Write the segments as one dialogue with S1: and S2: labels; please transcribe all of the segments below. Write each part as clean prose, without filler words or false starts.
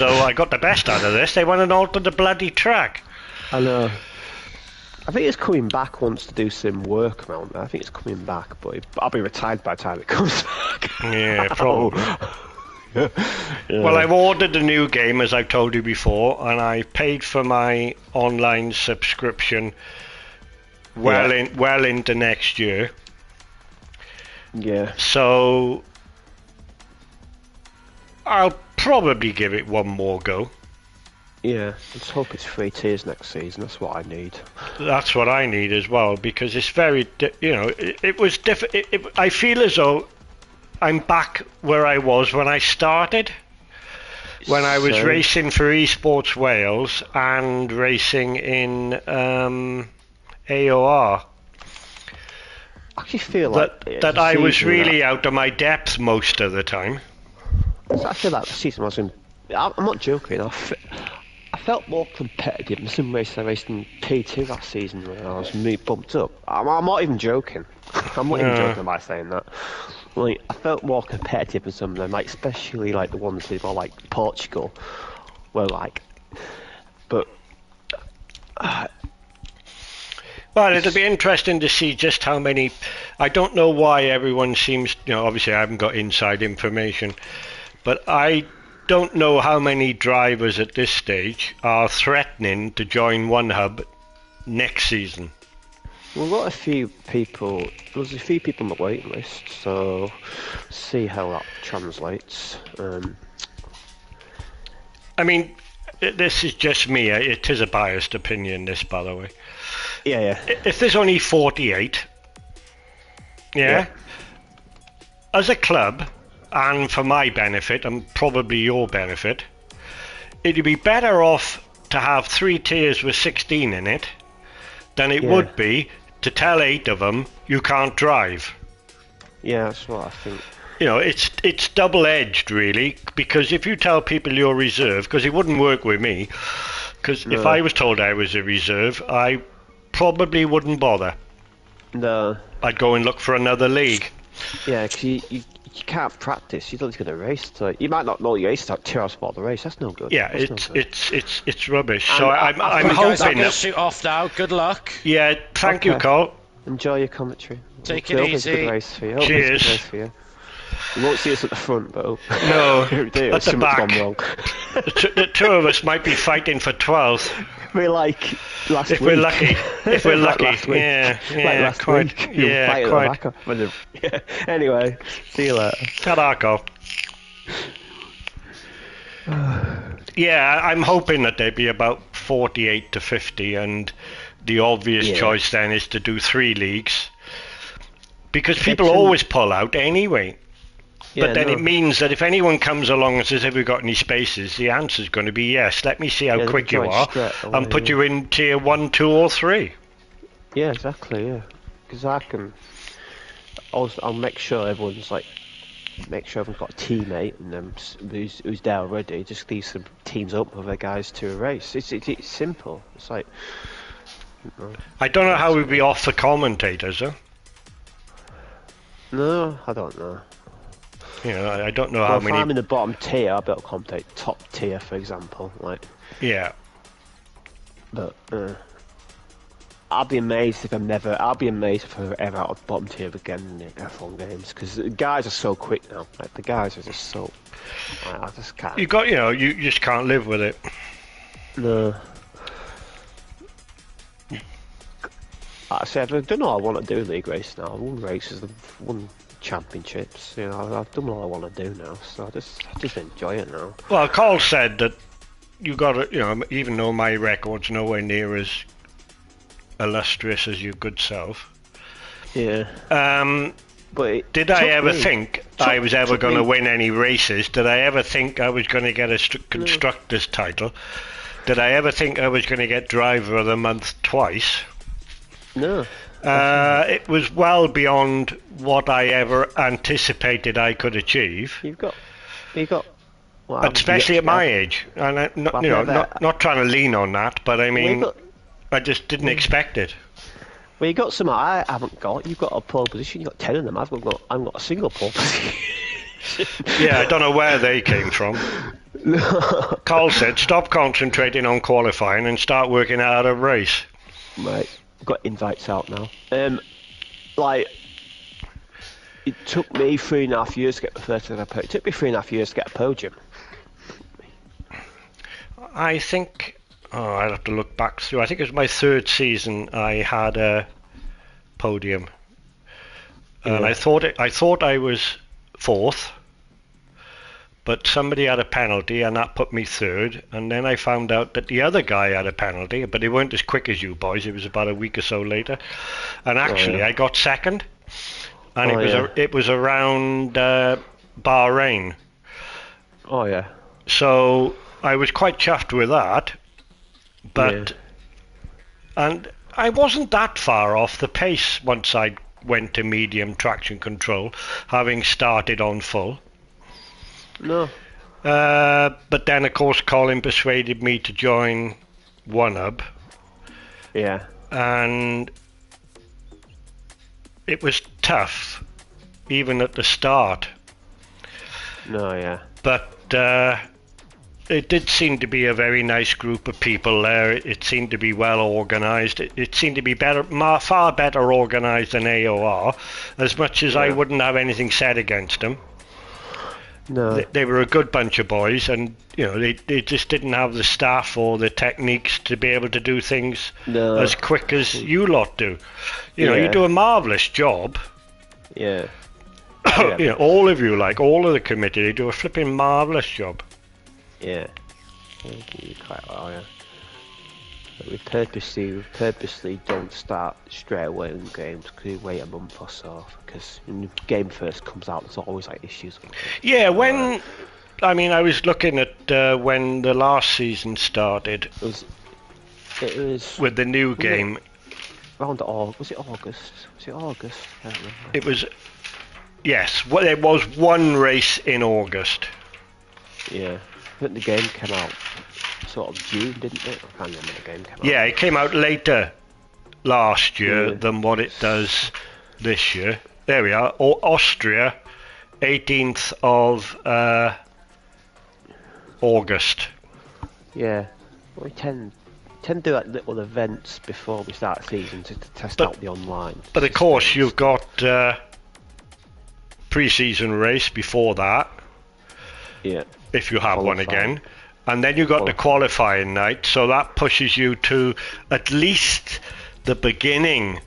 S1: So I got the best out of this. They went and altered the bloody track.
S2: I know. I think it's coming back wants to do some work around there. I think it's coming back, but I'll be retired by the time it comes back.
S1: Yeah, probably.
S2: Yeah.
S1: Well, I've ordered a new game, as I've told you before, and I paid for my online subscription well into next year.
S2: Yeah.
S1: So I'll probably give it one more go.
S2: Yeah, let's hope it's 3 tiers next season. That's what I need.
S1: That's what I need as well, because it's very, it was different. I feel as though I'm back where I was when I started. When I was racing for Esports Wales and racing in AOR.
S2: I actually feel like
S1: that I was really out of my depth most of the time.
S2: I feel like the season was in. I'm not joking. I felt more competitive in some races I raced in P2 last season when I was really bumped up. I'm not even joking. I'm not even joking by saying that. Like, I felt more competitive in some of them, like especially like the ones that were like Portugal, were like. But.
S1: Well, it'll be interesting to see just how many. I don't know why everyone seems. Obviously I haven't got inside information, but I don't know how many drivers at this stage are threatening to join One Hub next season.
S2: We've got a few people. There's a few people on the waiting list, so see how that translates.
S1: I mean, this is just me. It is a biased opinion, this, by the way.
S2: Yeah.
S1: If there's only 48, yeah, as a club, and for my benefit, and probably your benefit, it'd be better off to have 3 tiers with 16 in it than it would be to tell 8 of them you can't drive.
S2: Yeah, that's what I think.
S1: It's double-edged, really, because if you tell people you're reserve, because it wouldn't work with me, because if I was told I was a reserve, I probably wouldn't bother.
S2: No.
S1: I'd go and look for another league.
S2: Yeah, because you can't practice. You don't get a race. So you might not know your race out 2 hours before the race. That's no good.
S1: Yeah, it's rubbish. And so I'm
S3: hoping.
S1: Guys,
S3: I'm going to shoot off now. Good luck.
S1: Yeah, thank you, Cole.
S2: Enjoy your commentary.
S3: Take it easy.
S2: Good race for you.
S1: Cheers.
S2: Good race for you. You won't see us at the front, but
S1: no,
S2: at
S1: the back. The 2 of us might be fighting for 12th.
S2: We're like last
S1: week. If we're lucky. Yeah, quite.
S2: Anyway, see you later.
S1: Ta-da, Cole. Yeah, I'm hoping that there'd be about 48 to 50, and the obvious choice then is to do 3 leagues, because people always pull out anyway. But then it means that if anyone comes along and says, have we got any spaces, the answer's going to be yes. Let me see how quick you are and put you in tier 1, 2 or 3.
S2: Yeah, exactly, yeah. Because I'll make sure everyone's like, make sure everyone's got a teammate and who's there already. Just leave some teams up with their guys to a race. It's simple. It's like...
S1: I don't know how we'd be off the commentators, though.
S2: No, I don't know.
S1: I don't know how many.
S2: If I'm in the bottom tier, I'll be able to commentate top tier, for example. Like.
S1: Yeah.
S2: But I'll be amazed if I'm ever ever out of bottom tier again in the F1 games, because the guys are so quick now. Like the guys are just so. I just can't.
S1: You just can't live with it.
S2: No. I said, I don't know what I want to do in league race now. I've won races, I've won championships. I've done what I want to do now, so I just enjoy it now.
S1: Well, Carl said that you got to, even though my record's nowhere near as illustrious as your good self.
S2: Yeah. But
S1: did I ever think I was ever going to win any races? Did I ever think I was going to get a constructor's title? Did I ever think I was going to get driver of the month twice?
S2: No.
S1: It was well beyond what I ever anticipated I could achieve.
S2: You've got. Well,
S1: especially at my age, and not trying to lean on that, but I mean, I just didn't expect it.
S2: Well, you got some I haven't got. You've got a pole position. You've got 10 of them. I've got a single pole position.
S1: Yeah, I don't know where they came from. Carl said, stop concentrating on qualifying and start working out a race.
S2: Right, got invites out now. Like, it took me 3.5 years to get the first ever podium. It took me 3.5 years to get a podium.
S1: I think, I'd have to look back through. I think it was my third season I had a podium. And I thought I was fourth, but somebody had a penalty and that put me third. And then I found out that the other guy had a penalty, but it weren't as quick as you boys. It was about a week or so later. And actually, I got second. And it was around Bahrain.
S2: Oh yeah.
S1: So I was quite chuffed with that, but and I wasn't that far off the pace once I went to medium traction control, having started on full.
S2: No.
S1: But then of course Colin persuaded me to join One Hub.
S2: Yeah.
S1: And it was tough, even at the start.
S2: No, yeah.
S1: But it did seem to be a very nice group of people there. It seemed to be well organised. It seemed to be far better organised than AOR, as much as I wouldn't have anything said against them.
S2: No.
S1: They were a good bunch of boys, and they just didn't have the staff or the techniques to be able to do things as quick as you lot do. You do a marvellous job.
S2: Yeah.
S1: All of you, like all of the committee, they do a flipping marvellous job.
S2: Yeah. Quite well, yeah. But we purposely don't start straight away in games, because we wait a month or so, because when the game first comes out, there's always like issues.
S1: Yeah, I was looking at when the last season started.
S2: It was
S1: with the new game.
S2: Around August. Was it August? I don't remember.
S1: It was. Yes, well, there was one race in August.
S2: Yeah, I think the game came out sort of June, didn't it? I can't remember the game came out.
S1: Yeah, it came out later last year than what it does this year. There we are. Austria, 18th of August.
S2: Yeah, we tend to do like little events before we start the season to test out the online.
S1: But of course, you've got pre-season race before that.
S2: Yeah.
S1: If you have one again. And then you got the qualifying night, so that pushes you to at least the beginning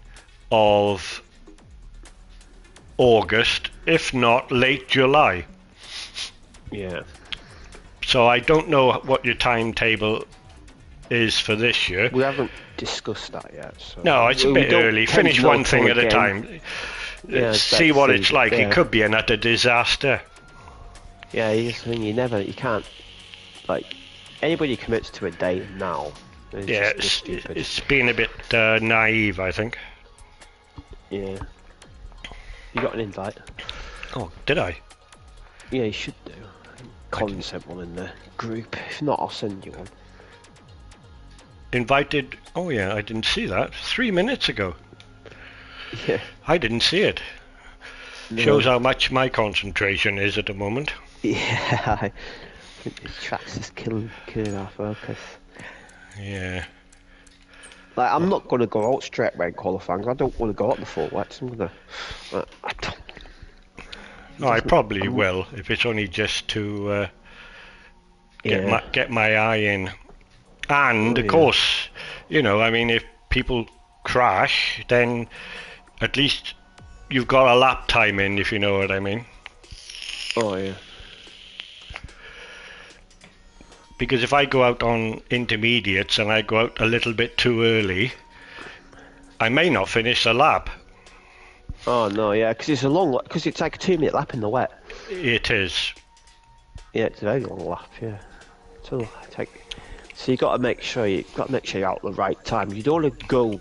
S1: of August, if not late July.
S2: Yeah.
S1: So I don't know what your timetable is for this year.
S2: We haven't discussed that yet. So.
S1: No, it's a bit early. Finish one thing at a time. See what it's like. It could be an utter disaster.
S2: Yeah, you can't, like, anybody commits to a day now.
S1: It's been a bit naive, I think.
S2: Yeah. You got an invite?
S1: Oh, did I?
S2: Yeah, you should do. Colin sent one in the group. If not, I'll send you one.
S1: Invited? Oh yeah, I didn't see that. 3 minutes ago.
S2: Yeah.
S1: I didn't see it. No. Shows how much my concentration is at the moment.
S2: Yeah, I think the tracks is killing our focus.
S1: Yeah.
S2: Like, I'm not going to go out straight away in qualifying. I don't want to go out the full wets. I'm going to...
S1: No, I probably will, if it's only just to get my eye in. And, of course, if people crash, then at least you've got a lap time in, if you know what I mean.
S2: Oh, yeah.
S1: Because if I go out on intermediates and I go out a little bit too early, I may not finish the lap.
S2: Oh no, yeah, because it's it's like a 2-minute lap in the wet.
S1: It is.
S2: Yeah, it's a very long lap. Yeah. So you got to make sure you're out at the right time. You don't want to go.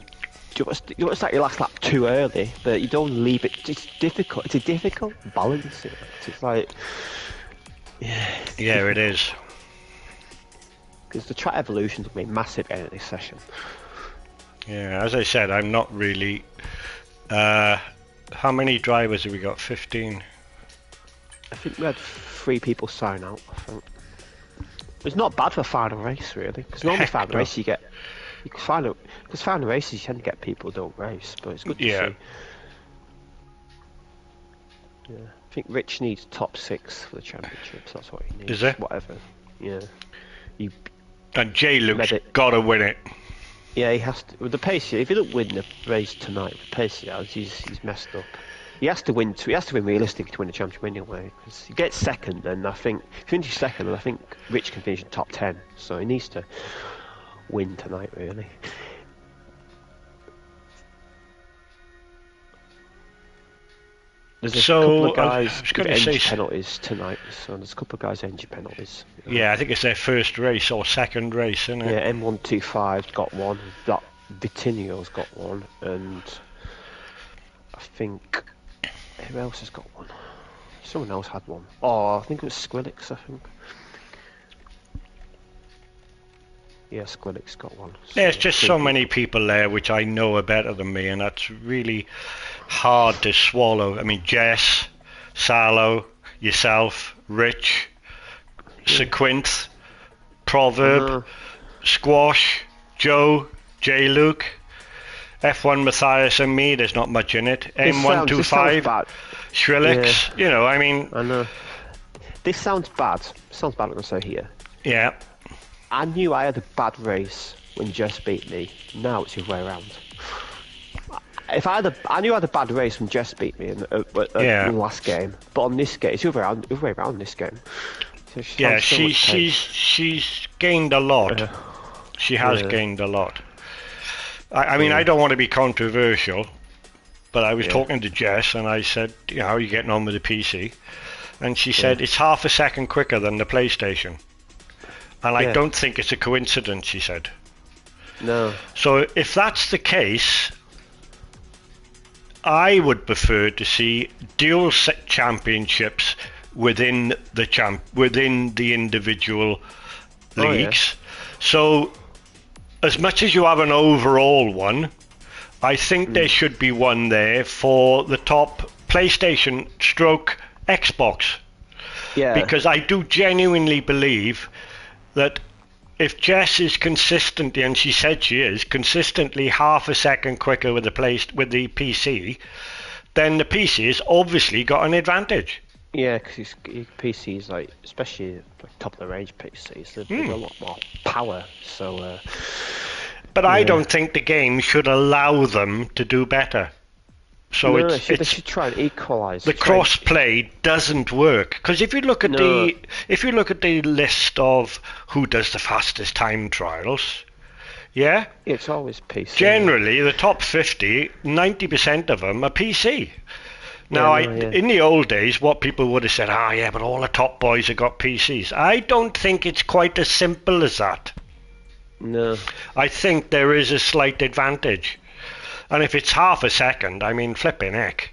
S2: You want to start your last lap too early, but you don't leave it. It's difficult. It's a difficult balance. It's like.
S1: Yeah, it is.
S2: Because the track evolutions have been massive in this session.
S1: Yeah, as I said, I'm not really. How many drivers have we got? 15.
S2: I think we had 3 people sign out. I think. It's not bad for a final race, really, because normally final race you can find because final races you tend to get people who don't race, but it's good to see. Yeah, I think Rich needs top 6 for the championships. That's what he needs.
S1: Is it?
S2: Whatever. Yeah.
S1: And J. Luke's got to win it.
S2: Yeah, he has to. With the pace, if he don't win the race tonight, the pace he has, he's messed up. He has to win. He has to win realistically to win the championship anyway. Because he gets second, and I think if he finishes second, then I think Rich can finish in top 10. So he needs to win tonight, really. There's a couple of guys with engine penalties tonight, so there's a couple of guys engine penalties.
S1: Yeah, I think it's their first race or second race, isn't it?
S2: Yeah, M125's got one, that Vitinio's got one, and I think who else has got one? Someone else had one. Oh, I think it was Skrillex, I think. Yeah, Skrillex got one. So
S1: there's just so many people there which I know are better than me, and that's really hard to swallow. I mean, Jess, Salo, yourself, Rich, Sequinth, Proverb, Squash, Joe, J. Luke, F1 Matthias and me. There's not much in it. M125, Skrillex. You know, I mean.
S2: I know. This sounds bad. Sounds bad. I'm gonna say here.
S1: Yeah.
S2: I knew I had a bad race when Jess beat me. Now it's the other way around. I knew I had a bad race when Jess beat me in the last game, but on this game, it's the other way around this game. So
S1: she's gained a lot. She has gained a lot. I mean, I don't want to be controversial, but I was talking to Jess and I said, you know, how are you getting on with the PC? And she said, it's half a second quicker than the PlayStation. And I don't think it's a coincidence, she said.
S2: No.
S1: So if that's the case, I would prefer to see dual set championships within the individual leagues. So as much as you have an overall one, I think there should be one there for the top PlayStation stroke Xbox. Yeah. Because I do genuinely believe that if Jess is consistently, and she said she is, consistently half a second quicker with the PC, then the PC has obviously got an advantage.
S2: Yeah, because PC is like, especially like top of the range PCs, there's a lot more power. So,
S1: but I don't think the game should allow them to do better. So
S2: they should try and equalise.
S1: The cross-play doesn't work because if you look at the list of who does the fastest time trials,
S2: it's always PC.
S1: Generally, the top 50, 90% of them are PC. Now, in the old days, what people would have said, but all the top boys have got PCs. I don't think it's quite as simple as that.
S2: No.
S1: I think there is a slight advantage. And if it's half a second, I mean, flipping heck.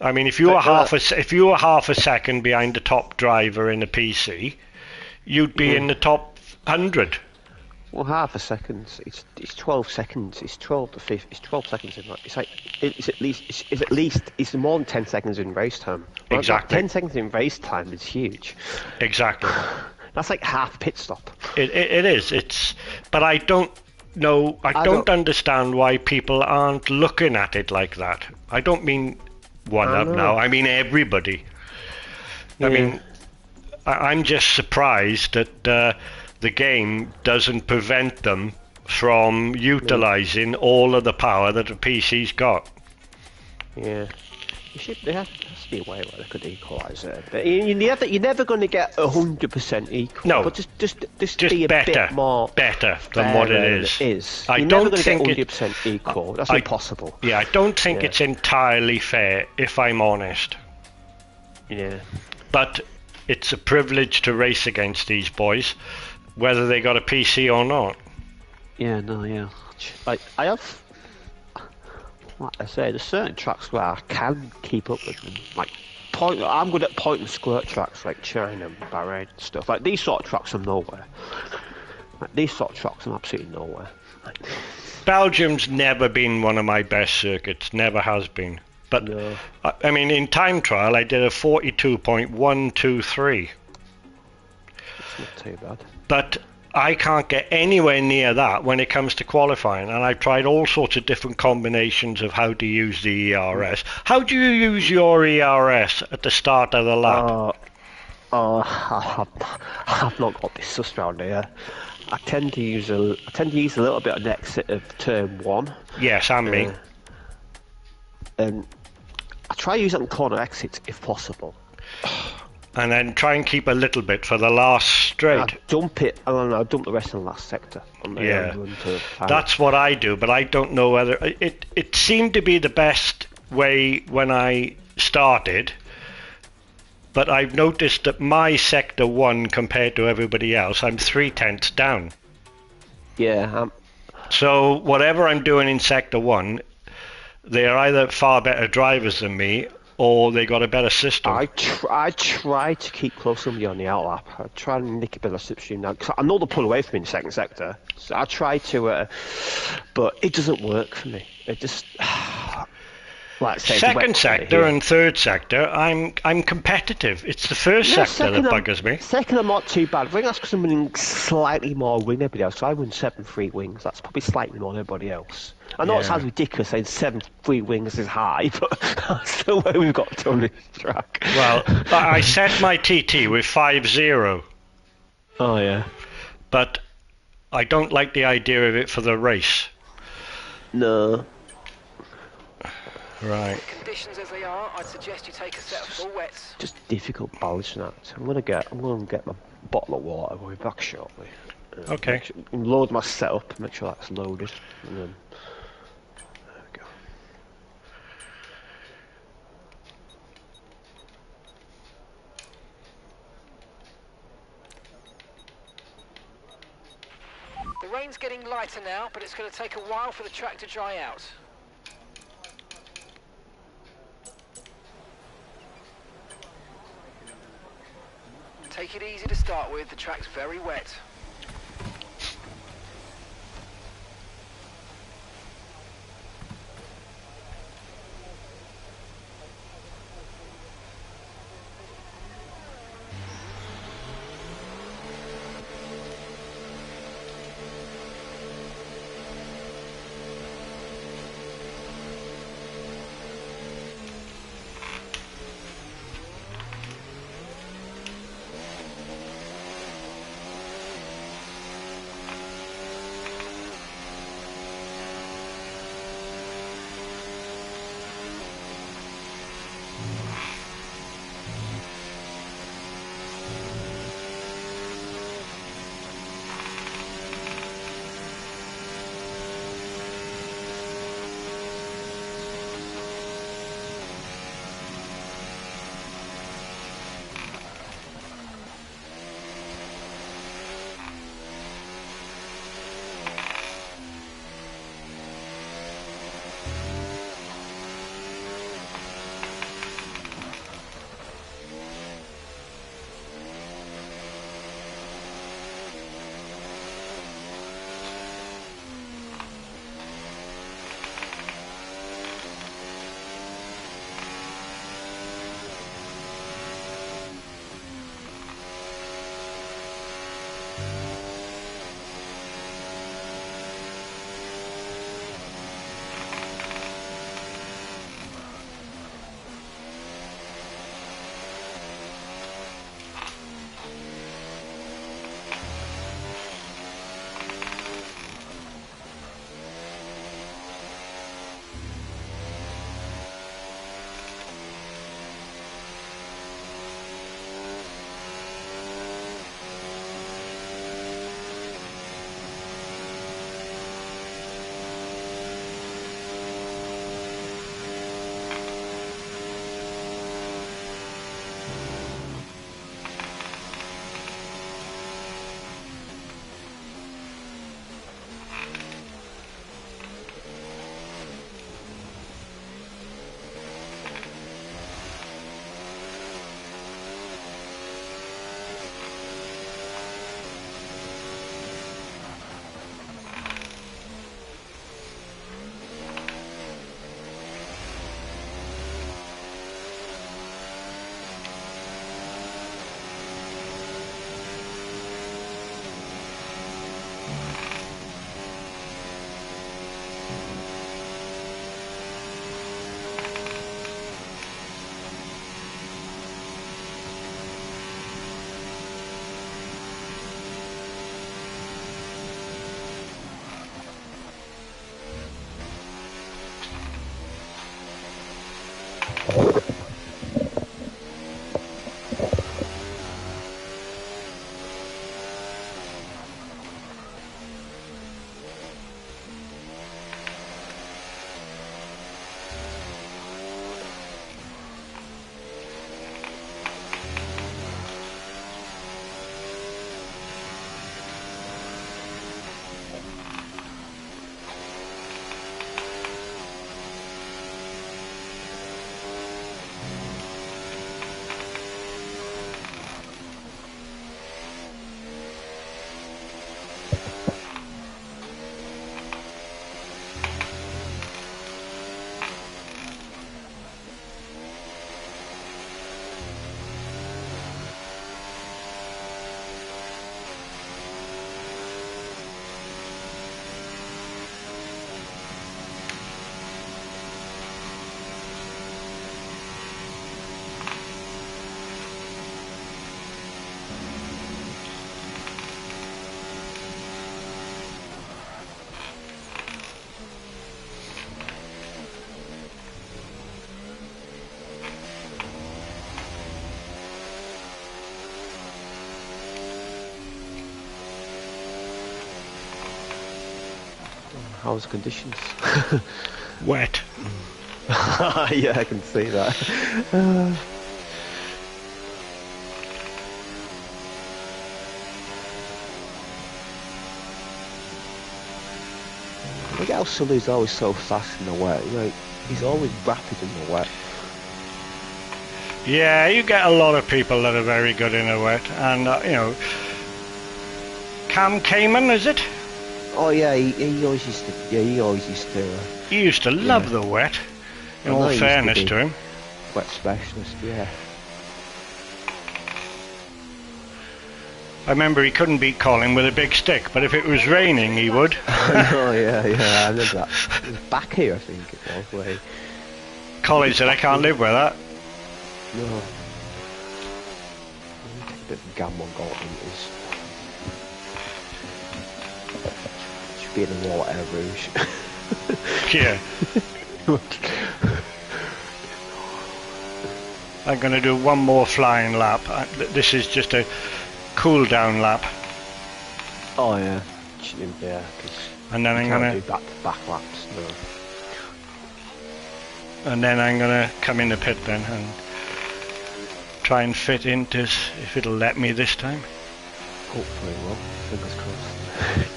S1: I mean, if you were half a second behind the top driver in a PC, you'd be in the top 100.
S2: Well, half a second. It's 12 seconds. It's 12 to 50. It's 12 seconds. It's more than 10 seconds in race time.
S1: Exactly.
S2: 10 seconds in race time is huge.
S1: Exactly.
S2: That's like half pit stop.
S1: It is. But I don't understand why people aren't looking at it like that. I don't mean one up now. I mean everybody. I mean, I'm just surprised that the game doesn't prevent them from utilising all of the power that the PC's got.
S2: Yeah. There has to be a way where they could equalise it. But you're never going to get 100% equal.
S1: No,
S2: but just be a bit more
S1: better than what it is.
S2: You're never going to get 100% equal. That's impossible.
S1: Yeah, I don't think it's entirely fair, if I'm honest.
S2: Yeah.
S1: But it's a privilege to race against these boys, whether they got a PC or not.
S2: Yeah, no, yeah. Like I say, there's certain tracks where I can keep up with them. Like I'm good at point and squirt tracks like China and Bahrain and stuff. Like these sort of tracks I'm nowhere. I'm absolutely nowhere.
S1: Belgium's never been one of my best circuits. Never has been. But I mean, in time trial, I did a 42.123.
S2: not too bad.
S1: But I can't get anywhere near that when it comes to qualifying, and I've tried all sorts of different combinations of how to use the ERS. How do you use your ERS at the start of the lap?
S2: I've not got this sussed around here. I tend to use a little bit on the exit of turn 1.
S1: Yes, and me.
S2: And I try to use it on corner exits if possible.
S1: And then try and keep a little bit for the last straight.
S2: I dump it, and then I dump the rest in the last sector.
S1: That's what I do, but I don't know whether... It seemed to be the best way when I started, but I've noticed that my sector 1 compared to everybody else, I'm 3/10 down.
S2: Yeah.
S1: So whatever I'm doing in sector 1, they're either far better drivers than me, or they got a better system.
S2: I try to keep close to somebody on the outlap. I try and nick a bit of slipstream now, because I know they'll pull away from me in the second sector. So I try to, but it doesn't work for me. It just... Like say,
S1: second sector and third sector, I'm competitive. It's the first sector that buggers me.
S2: Second, I'm not too bad. I think that's because I'm winning slightly more wing than everybody else. So I win 7-3 wings. That's probably slightly more than everybody else. I know it sounds ridiculous saying 7-3 wings is high, but that's the way we've got to on this track.
S1: Well, I set my TT with 5-0.
S2: Oh yeah.
S1: But I don't like the idea of it for the race.
S2: No.
S1: Right.
S4: Conditions as they are, I'd suggest you take a set of full wets.
S2: Just difficult balancing act. I'm gonna get my bottle of water. We'll be back shortly.
S1: Okay.
S2: Load my setup. Make sure that's loaded. And then there we go.
S4: The rain's getting lighter now, but it's going to take a while for the track to dry out. Take it easy to start with, the track's very wet.
S2: How's the conditions?
S1: Wet.
S2: Yeah, I can see that. Look how Sully's always so fast in the wet. You know, he's always rapid in the wet.
S1: Yeah, you get a lot of people that are very good in the wet, and you know, Cam Cayman, is it?
S2: Oh yeah, he always used to. Yeah, he always used to.
S1: He used to love the wet. In all fairness to him.
S2: Wet specialist, yeah.
S1: I remember he couldn't beat Colin with a big stick, but if it was raining, he would.
S2: Oh yeah, I remember that. It was back here, I think it was. Where
S1: Colin said, "I can't live with that."
S2: no. Take a bit of a gamble on Galtons. Should be in the water, Rouge.
S1: Yeah. I'm going to do one more flying lap. This is just a cool down lap.
S2: Oh yeah, yeah.
S1: And then I'm going
S2: to do back laps. No.
S1: And then I'm going to come in the pit then and try and fit into if it'll let me this time.
S2: Hopefully it will. Fingers crossed.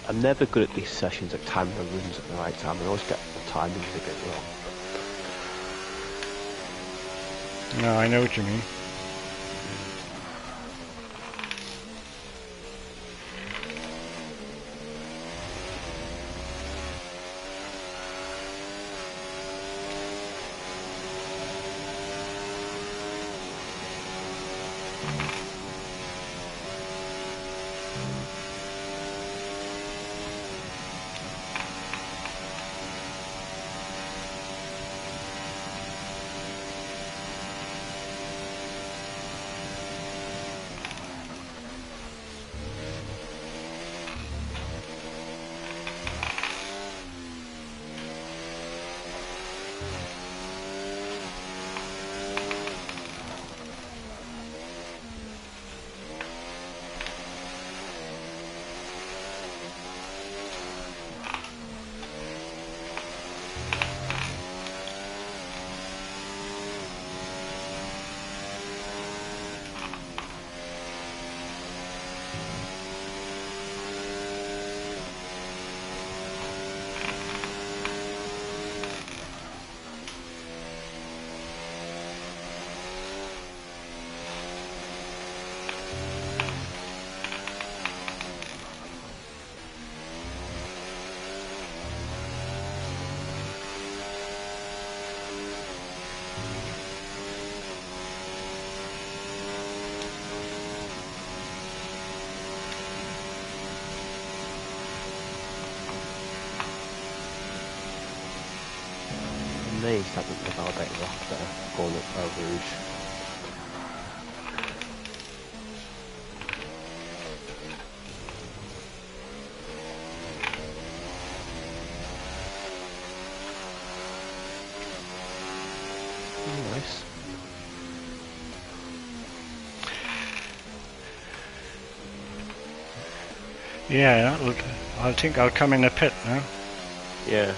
S2: I'm never good at these sessions at timing the runs at the right time. I always get the timings a bit wrong.
S1: No, I know what you mean.
S2: Amazed that the validator off there, going up over Rouge. Nice.
S1: Yeah, I think I'll come in the pit now.
S2: Yeah.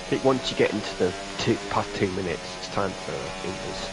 S2: I think once you get into the past 2 minutes, it's time for Ingles.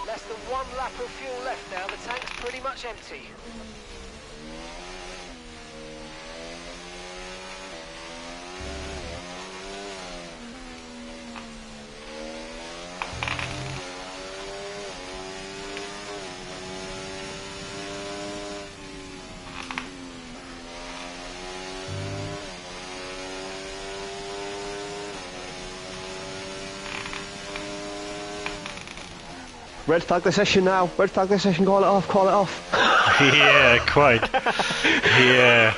S4: Less than 1 lap of fuel left now. The tank's pretty much empty.
S2: Red flag the session now. Red flag the session. Call it off. Call it off.
S1: Yeah, quite. Yeah.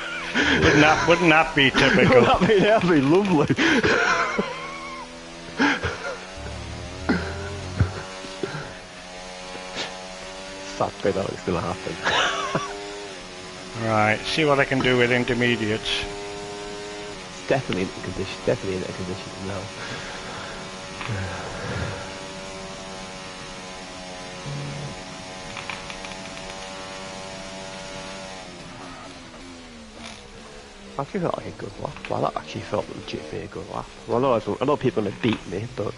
S1: Wouldn't that be typical?
S2: That'd be lovely. Sadly, though, it's going to happen.
S1: Right, see what I can do with intermediates.
S2: It's definitely in the condition. Definitely in the condition now. I actually felt like a good laugh. Well, that actually felt legit be a good laugh. Well, I know people are going to beat me, but...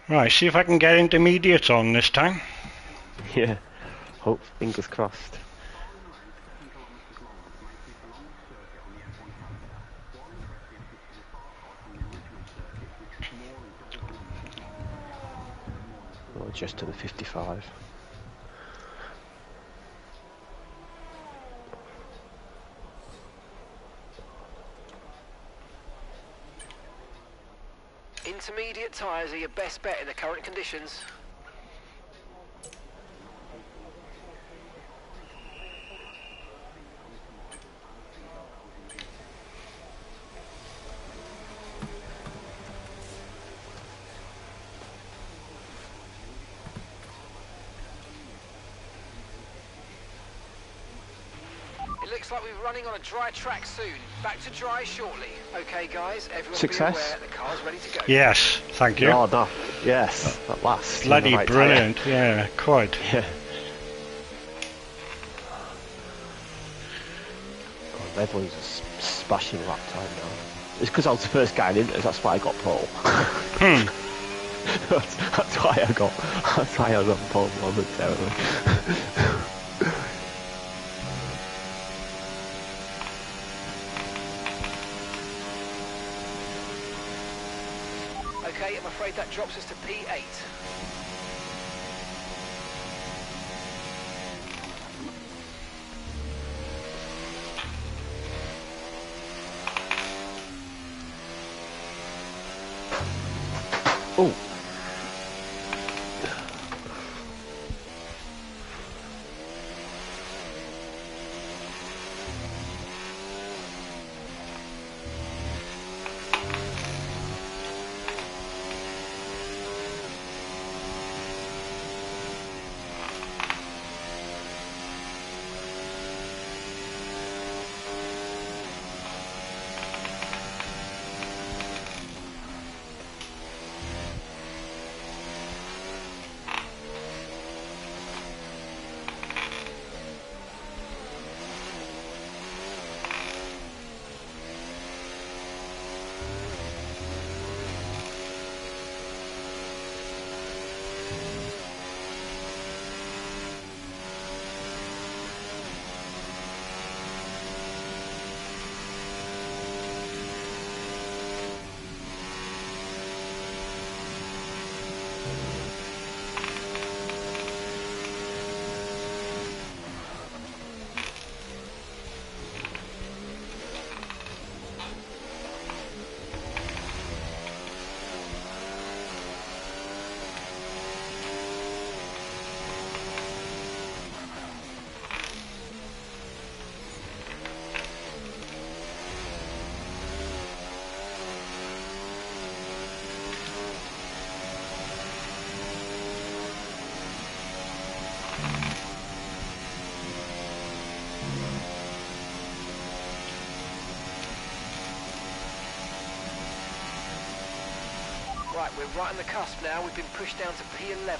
S1: Right, see if I can get intermediates on this time.
S2: Yeah. Hope, fingers crossed. Well, just to the 55.
S4: Intermediate tyres are your best bet in the current conditions. It looks like we're running on a dry track soon. Back to dry shortly. Okay, guys, everyone
S2: Success.
S4: be aware the car's ready to go.
S1: Yes, thank you.
S2: Oh, no. Yes, at last.
S1: Bloody
S2: Right
S1: brilliant, yeah, quite.
S2: Yeah. God, everyone's just smashing lap time now. It's because I was the first guy in it, that's why I got pole. that's why I got pole momentarily.
S4: Okay, I'm afraid that drops us to P8.
S2: Oh.
S4: Right, we're right on the cusp now. We've been pushed down to P11.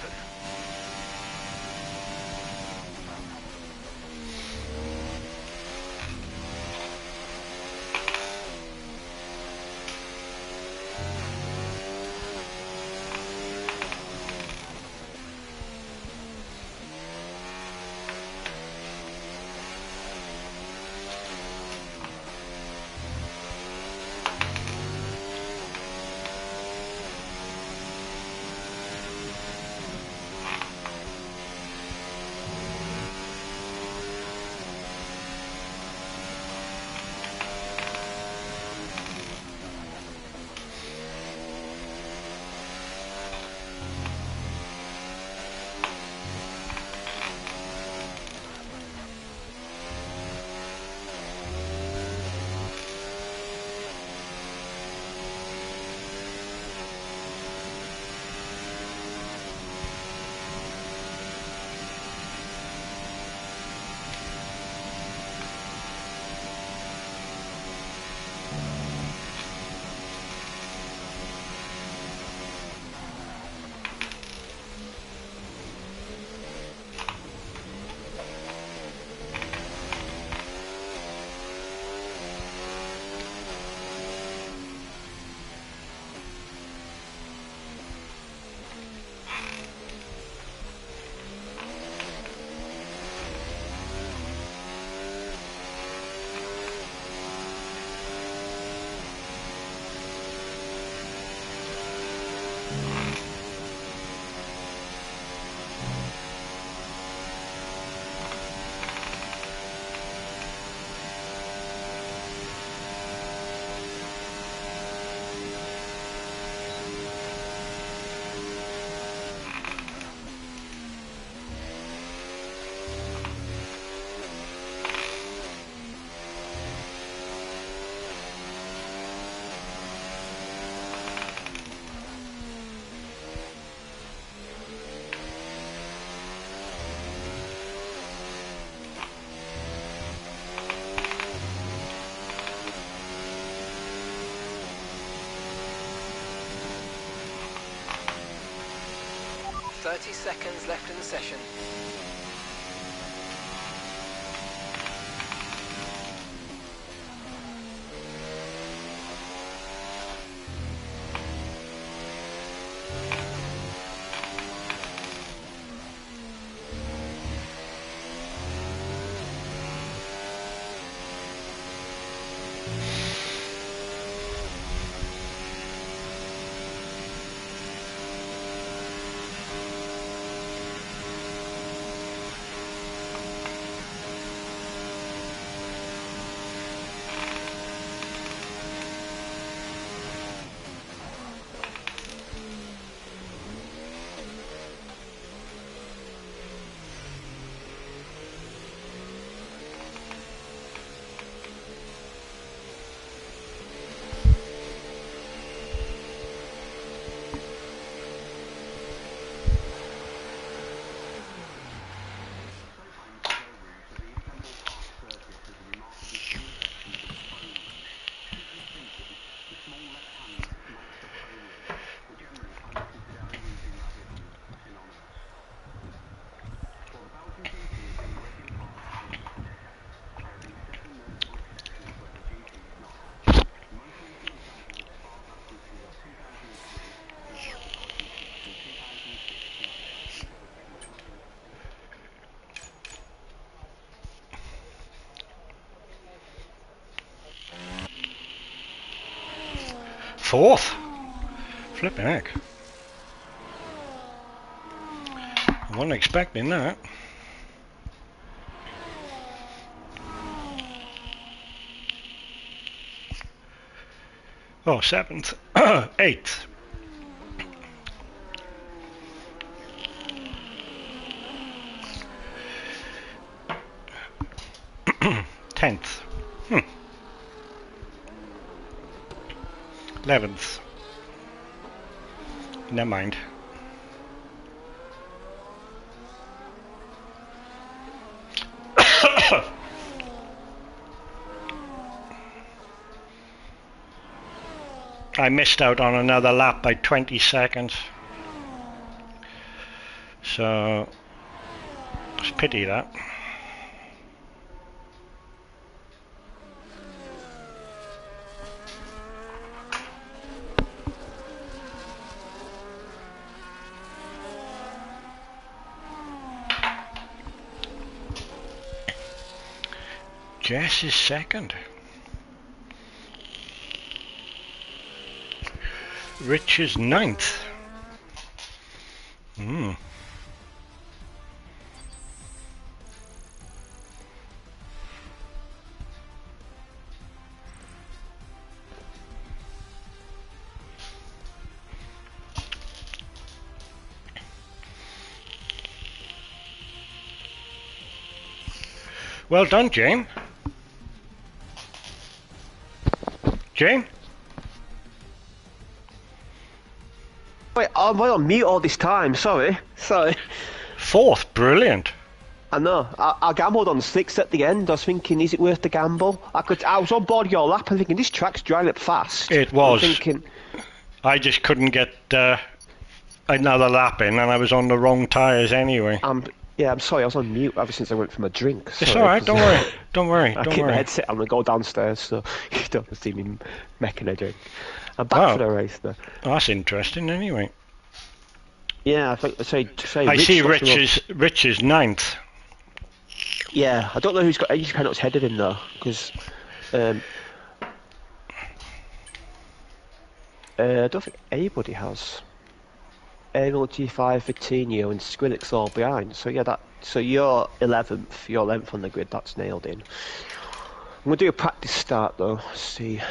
S4: 30 seconds left in the session.
S1: Fourth? Flipping heck. I wasn't expecting that. Oh, seventh. Eighth. Tenth. 11th. Never mind. I missed out on another lap by 20 seconds. So, it's a pity that. Jess is second. Rich is ninth. Well done, James. James?
S2: Wait, I'm on mute all this time, sorry.
S1: Fourth, brilliant.
S2: I know, I gambled on 6 at the end. I was thinking, is it worth the gamble? I was on board your lap and thinking, this track's drying up fast.
S1: It was.
S2: I'm thinking,
S1: I just couldn't get another lap in, and I was on the wrong tyres anyway.
S2: Yeah, I'm sorry, I was on mute ever since I went for my drink.
S1: It's alright, don't worry. Don't worry.
S2: I
S1: Don't
S2: keep
S1: worry.
S2: my headset on and go downstairs, so you don't see me making a drink. I'm back for the race though.
S1: Oh, that's interesting anyway.
S2: Yeah, I think
S1: I see Rich is ninth.
S2: Yeah, I don't know who's got any penalties headed in though, because I don't think anybody has. Ariel G5, Vitinho and Skrillex all behind. So yeah, so you're 11th, you're 11th on the grid, that's nailed in. I'm going to do a practice start though, let's see.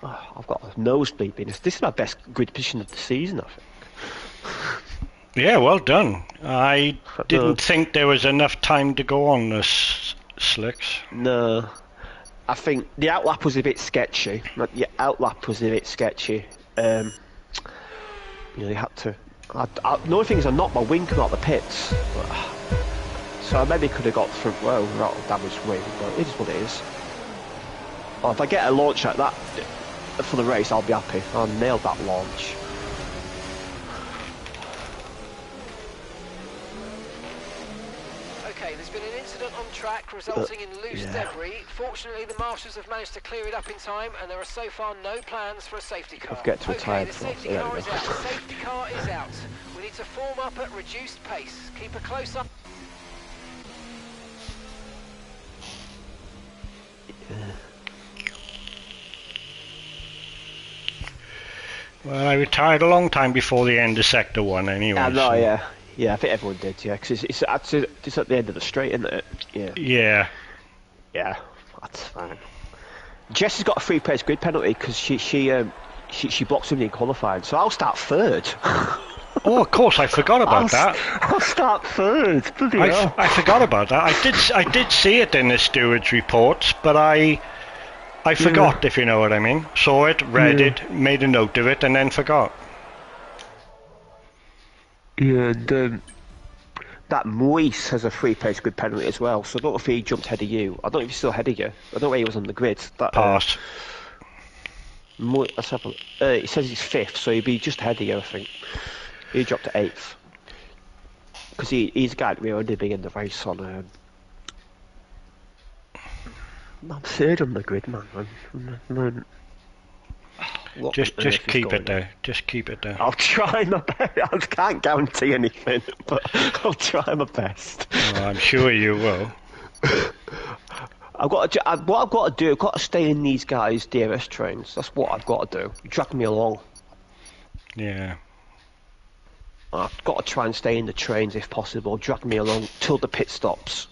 S2: Oh, I've got a nosebleed being this is my best grid position of the season, I think.
S1: Yeah, well done. I didn't think there was enough time to go on this slicks.
S2: No. I think the outlap was a bit sketchy. The outlap was a bit sketchy. You know, they had to. The only thing is, I knocked my wing out of the pits, so I maybe could have got through. Well, not a damaged wing, but it is what it is. Well, if I get a launch like that for the race, I'll be happy. I nailed that launch.
S4: Okay, there's been an incident on track resulting in loose debris. Fortunately, the marshals have managed to clear it up in time, and there are so far no plans for a safety car.
S2: Get to
S4: Okay,
S2: retired
S4: the
S2: for
S4: safety
S2: there
S4: car
S2: we
S4: is
S2: go.
S4: out. Safety car is out. We need to form up at reduced pace. Keep a close eye.
S1: Well, I retired a long time before the end of Sector 1 anyway.
S2: I know,
S1: so.
S2: yeah. Yeah, I think everyone did, yeah, because it's at the end of the straight, isn't it? Yeah.
S1: Yeah.
S2: Yeah, that's fine. Jess has got a free pace grid penalty because she blocks something in qualifying, so I'll start third.
S1: Oh, of course, I forgot about that.
S2: I'll start third. Bloody hell.
S1: I forgot about that. I did see it in the steward's reports, but I forgot, if you know what I mean. Saw it, read it, made a note of it, and then forgot.
S2: Yeah, and that Moise has a free pace grid penalty as well, so I don't know if he jumped ahead of you. I don't know if he's still ahead of you. I don't know where he was on the grid.
S1: Pass.
S2: Let's have a, he says he's 5th, so he'd be just ahead of you, I think. He dropped to 8th. Because he's a guy that we're only big in the race on. I'm 3rd on the grid, man.
S1: Just keep it there. Just keep it there.
S2: I'll try my best. I can't guarantee anything, but I'll try my best.
S1: Well, I'm sure you will.
S2: what I've got to do, I've got to stay in these guys' DRS trains. That's what I've got to do. Drag me along.
S1: Yeah.
S2: I've got to try and stay in the trains if possible. Drag me along till the pit stops.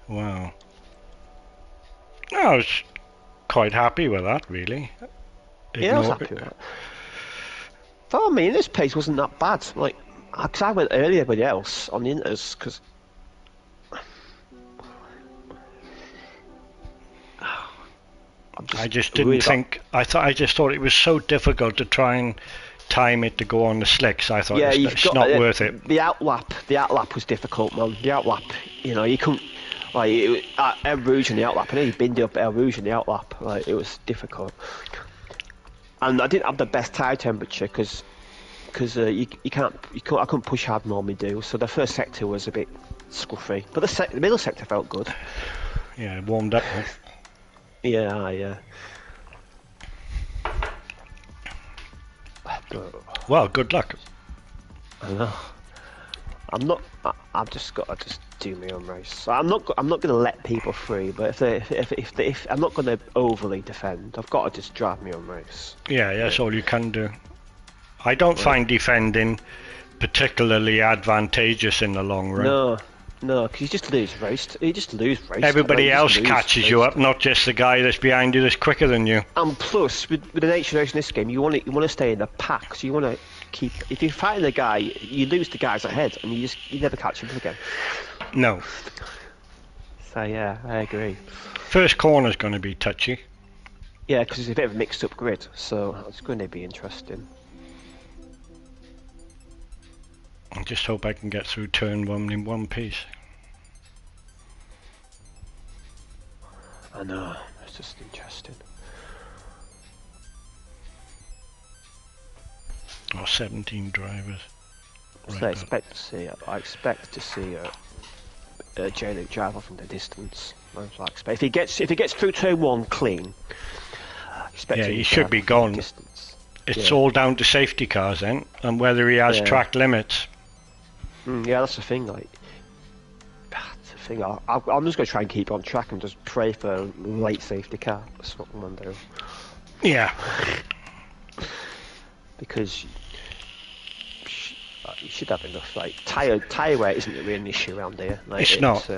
S1: Wow. I was quite happy with that, really.
S2: Yeah, I was happy with that. But I mean, this pace wasn't that bad. Like, because I went earlier than everybody else on the inters, because
S1: I just didn't think. I just thought it was so difficult to try and time it to go on the slicks. I thought it's not worth it.
S2: The outlap was difficult, man. The outlap, you couldn't. Like at El Rouge in the outlap, I know you binned up El Rouge in the outlap. Like it was difficult, and I didn't have the best tyre temperature because I couldn't push hard normally do. So the first sector was a bit scruffy, but the middle sector felt good.
S1: Yeah, it warmed up. Huh?
S2: Yeah.
S1: Well, good luck.
S2: I know. I've just got to do my own race. So I'm not going to let people free, but if I'm not going to overly defend, I've got to just drive my own race.
S1: Yeah, that's all you can do. I don't find defending particularly advantageous in the long run.
S2: No, because you just lose race.
S1: Everybody else catches you up, not just the guy that's behind you that's quicker than you.
S2: And plus, with the nature race in this game, you want to stay in the pack. So you want to keep. If you're fighting a guy, you lose the guys ahead, and you never catch him again.
S1: No.
S2: So yeah, I agree.
S1: First corner's going to be touchy.
S2: Yeah, because it's a bit of a mixed-up grid, so it's going to be interesting.
S1: I just hope I can get through turn 1 in one piece.
S2: I know, it's just interesting.
S1: Or 17 drivers.
S2: So I expect to see J-Luke drive off in the distance. If he gets through turn 1 clean,
S1: he should be gone.
S2: Distance.
S1: It's all down to safety cars then, and whether he has track limits.
S2: Yeah, that's the thing. I'm just going to try and keep on track and just pray for a late safety car. That's what I'm going to do.
S1: Yeah.
S2: Because you should have enough. Like tyre wear isn't really an issue around here. Like,
S1: it's not.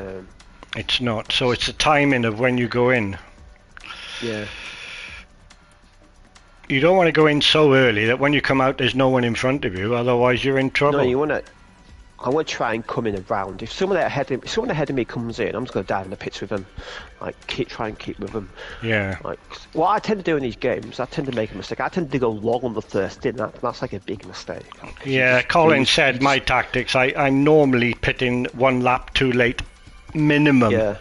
S1: It's not. So it's the timing of when you go in.
S2: Yeah.
S1: You don't want to go in so early that when you come out, there's no one in front of you. Otherwise, you're in trouble.
S2: No, I want to try and come in around. If someone ahead of me comes in, I'm just going to dive in the pits with them. Like, try and keep with them.
S1: Yeah.
S2: Like, what I tend to do in these games, I tend to make a mistake. I tend to go long on the first in. That's like a big mistake.
S1: Yeah, Colin said my tactics. I'm normally pitting 1 lap too late, minimum.
S2: Yeah.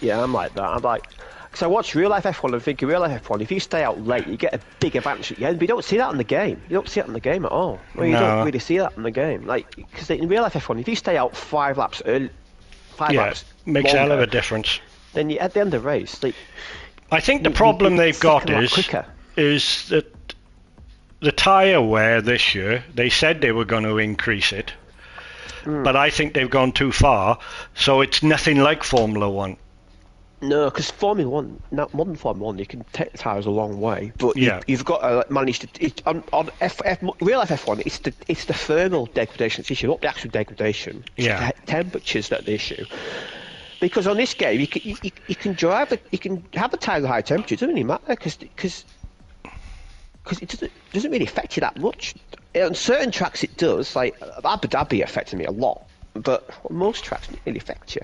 S2: Yeah, I'm like that. I'm like, because I watch real life F1 and think in real life F1, if you stay out late, you get a big advantage at the end. But you don't see that in the game. You don't see it in the game at all. Well, you don't
S1: No.
S2: really see that in the game. Like, because in real life F1, if you stay out 5 laps early, 5
S1: Yeah,
S2: laps
S1: makes a hell of
S2: longer,
S1: a difference.
S2: then you, at the end of the race, like,
S1: I think the
S2: you
S1: problem they've got
S2: second lap quicker.
S1: is that the tyre wear this year, they said they were going to increase it, but I think they've gone too far, so it's nothing like Formula 1.
S2: No, because Formula One, modern Formula One, you can take the tyres a long way, but
S1: Yeah.
S2: you've got to manage to. On real life F1, it's the thermal degradation that's the issue, not the actual degradation. It's
S1: Yeah.
S2: the temperatures that are the issue. Because on this game, you can drive you can have the tyres at high temperature. It doesn't really matter because it doesn't really affect you that much. On certain tracks, it does. Like Abu Dhabi affected me a lot, but on most tracks, it really affects you.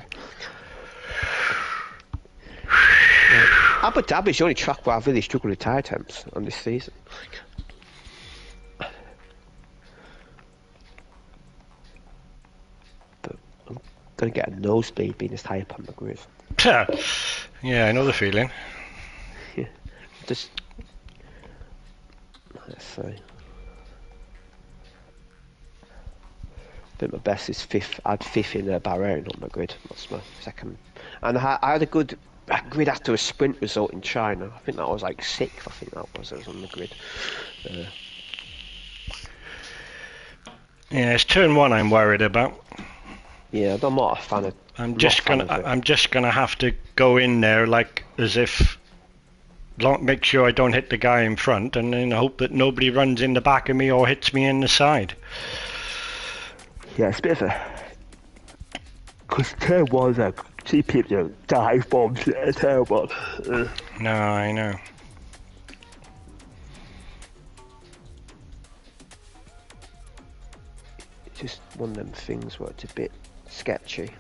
S2: Abu Dhabi is the only track where I've really struggled with tyre temps on this season. But I'm going to get a nosebleed being this high up on the grid.
S1: Yeah, I know the feeling.
S2: Yeah. Just... Let's see. I think my best is 5th. I had 5th in Bahrain on my grid. That's my second. And I had a good grid after a sprint result in China. I think that was like 6th. I think that was on the grid.
S1: Yeah, it's turn 1 I'm worried about.
S2: Yeah, I'm not a fan of.
S1: I'm just gonna have to go in there like as if, make sure I don't hit the guy in front, and then hope that nobody runs in the back of me or hits me in the side.
S2: Yeah, it's a bit of a. Because turn 1's like, see people dive bombs at turn 1.
S1: No, I know.
S2: It's just one of them things where it's a bit sketchy.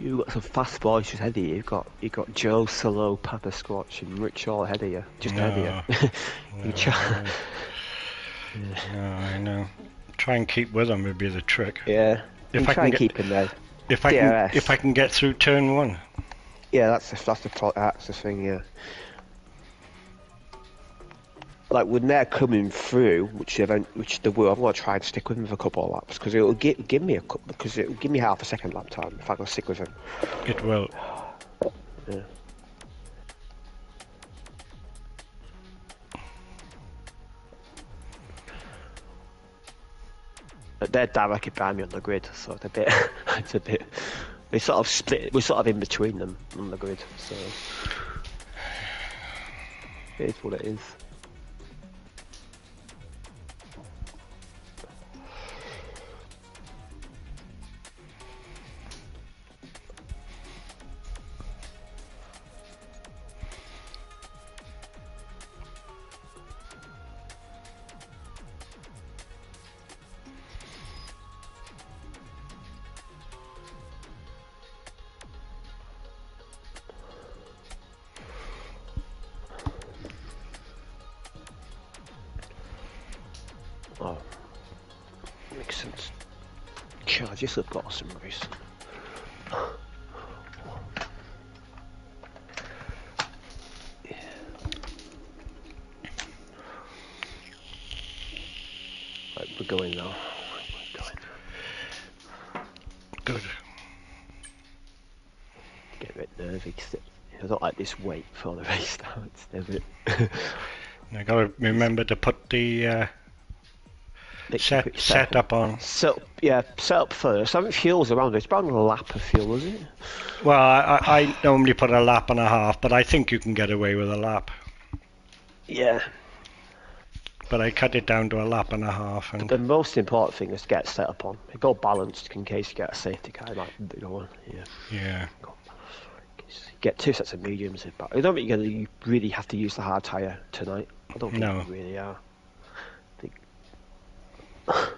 S2: You've got some fast boys just ahead of you. You've got Joe Solo, Papa Squatch, and Rich all ahead of you. Just ahead of you.
S1: No, I know. Try and keep with them would be the trick.
S2: Yeah.
S1: If I
S2: try
S1: can
S2: and keep him there.
S1: If I can get through turn 1.
S2: Yeah, that's the thing. Yeah. Like when they're coming through, which they will, I'm gonna try and stick with them for a couple of laps because it'll give me half a second lap time if I can stick with them.
S1: It will.
S2: Yeah. But they're directly behind me on the grid, so it's a bit. They sort of split. We're sort of in between them on the grid, so it is what it is. Oh, makes sense. Charges have got some reason. Yeah. Right, we're going now. We're going.
S1: Good.
S2: Get a bit nervy because I don't like this wait before the race starts. A bit.
S1: I gotta remember to put the set up on.
S2: Set up first. I think fuel's around it. It's about a lap of fuel, is it?
S1: Well, I normally put a lap and a half, but I think you can get away with a lap.
S2: Yeah.
S1: but I cut it down to a lap and a half.
S2: The
S1: And
S2: most important thing is to get set up on. Go balanced in case you get a safety car. Like,
S1: yeah.
S2: Get 2 sets of mediums. But I don't think you really have to use the hard tyre tonight. I don't think you really are. Because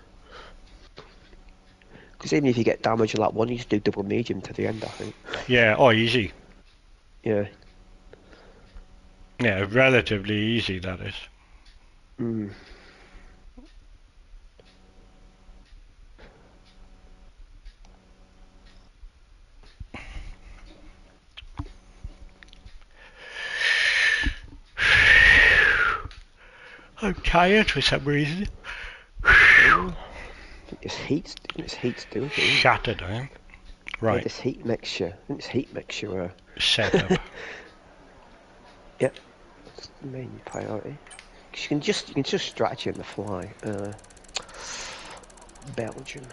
S2: even if you get damage on lap 1, you just do double medium to the end, I think.
S1: Yeah, oh, easy.
S2: Yeah.
S1: Yeah, relatively easy, that is. I'm tired for some reason.
S2: I think this heat's doing it.
S1: Shattered, I am. Right.
S2: Yeah, this heat mixture. I think this heat mixture.
S1: Setup.
S2: Yep. That's the main priority. Cause you can just strategy on the fly. Belgium.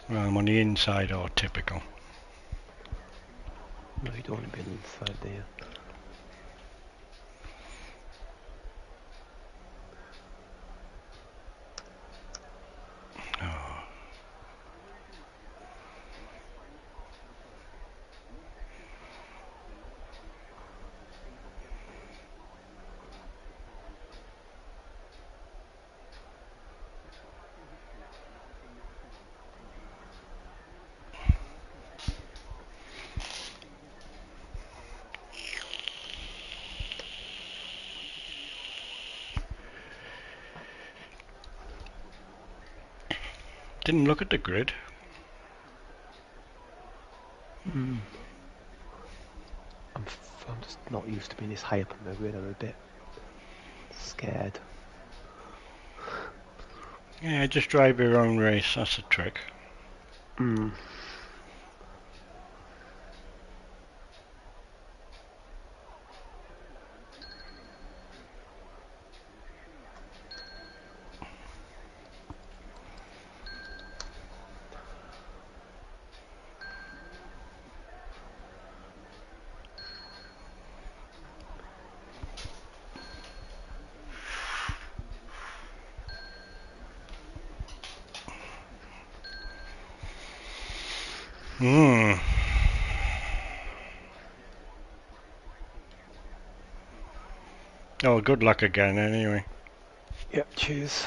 S1: Well, I'm on the inside, or typical.
S2: No, you don't want to be inside there.
S1: Didn't look at the grid.
S2: I'm just not used to being this high up on the grid. I'm a bit scared.
S1: Yeah, just drive your own race. That's the trick. Oh, good luck again, anyway.
S2: Yep, cheers.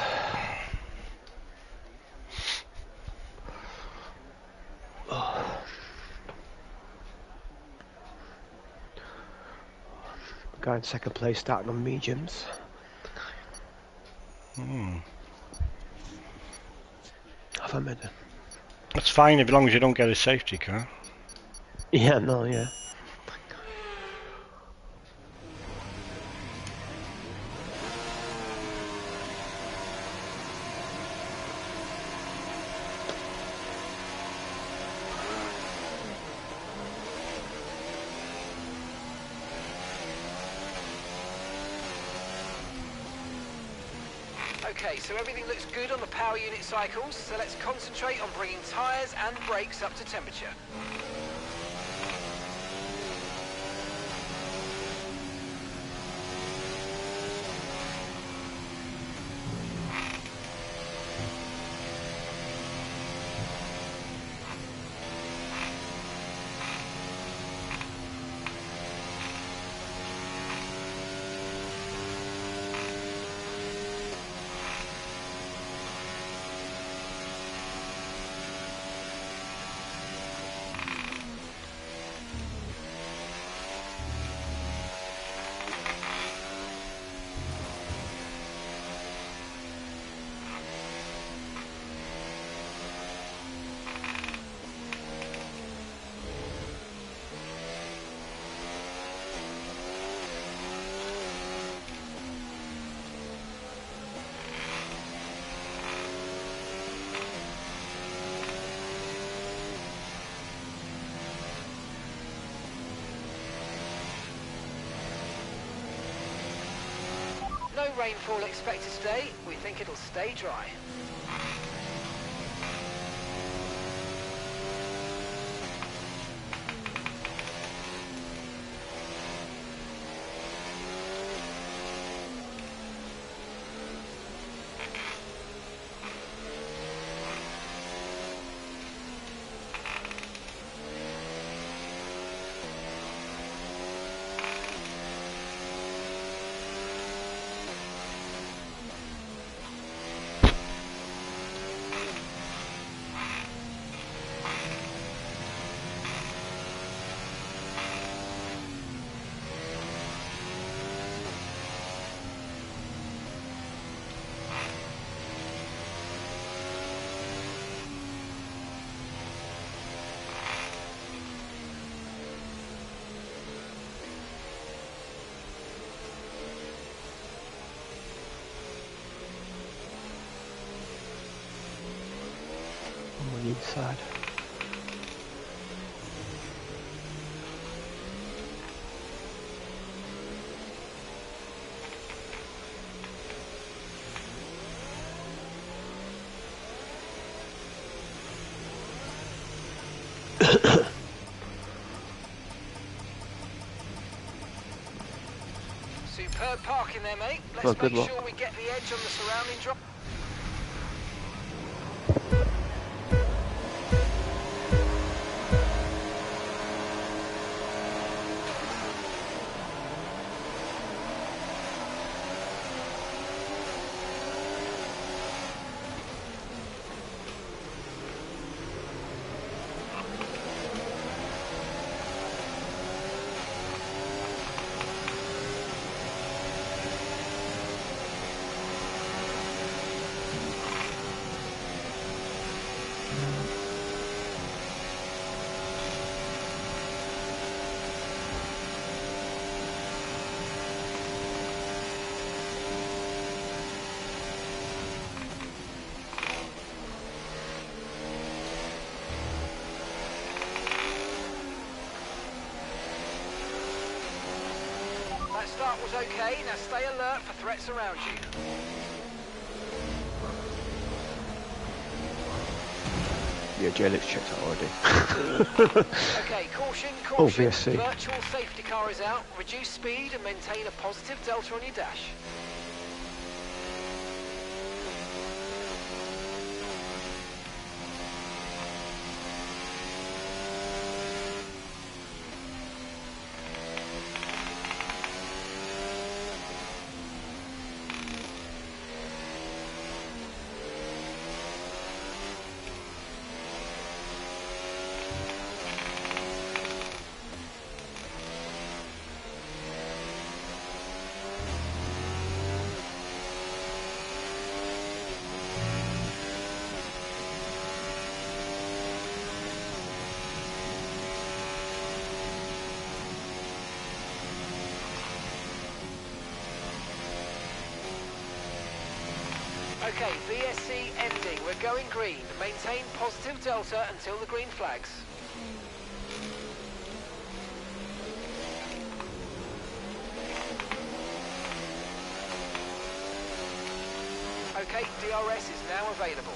S2: Guy in second place starting on mediums. Have a minute.
S1: That's fine as long as you don't get a safety car.
S2: Yeah, no, yeah.
S4: Okay, so everything looks good on the power unit cycles, so let's concentrate on bringing tyres and brakes up to temperature. rainfall expected today. We think it'll stay dry.
S2: On the inside.
S4: Superb parking there, mate. Let's
S2: Well, good
S4: make
S2: luck.
S4: sure we get the edge on the surrounding drop. That start was okay. Now stay alert for threats around you.
S2: Yeah, J-Lick's checked out already.
S4: Okay, caution,
S2: Oh,
S4: caution.
S2: VSC.
S4: Virtual safety car is out. Reduce speed and maintain a positive delta on your dash. Okay, VSC ending. We're going green. Maintain positive delta until the green flags. Okay, DRS is now available.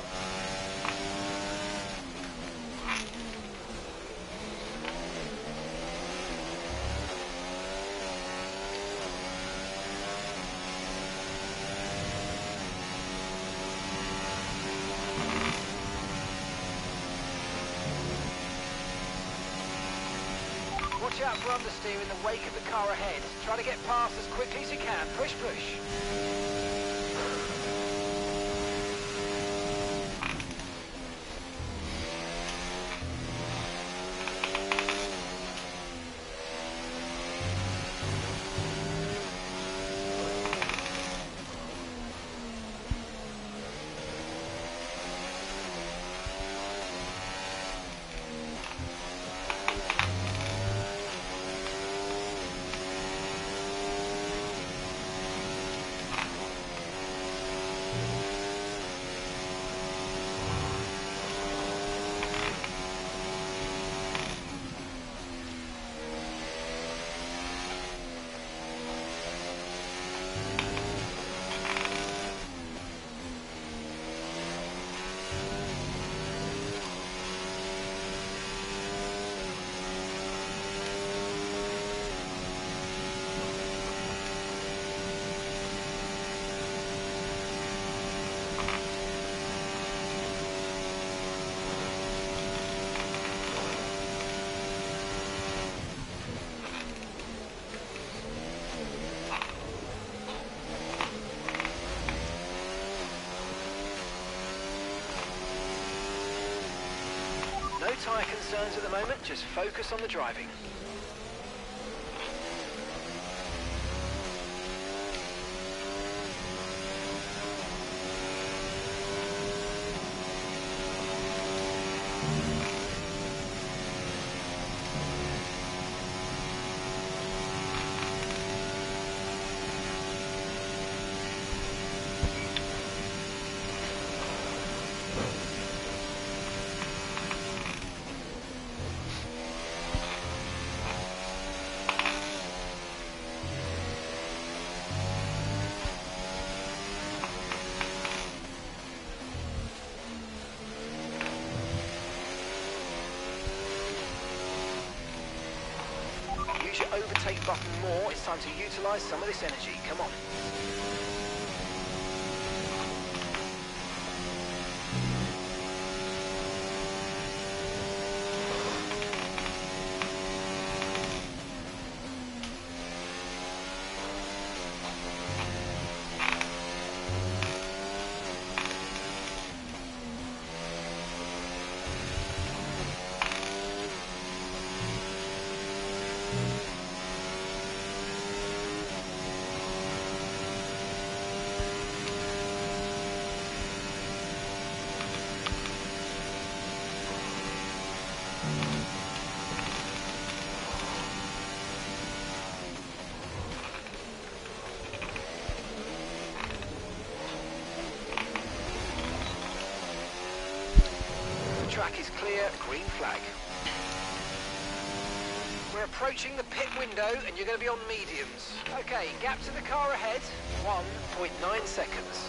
S4: Watch out for understeer in the wake of the car ahead. Try to get past as quickly as you can. Push, push. tyre concerns at the moment, just focus on the driving. Use your overtake button more. It's time to utilise some of this energy. Come on. Track is clear, green flag. We're approaching the pit window and you're going to be on mediums. Okay, gap to the car ahead, 1.9 seconds.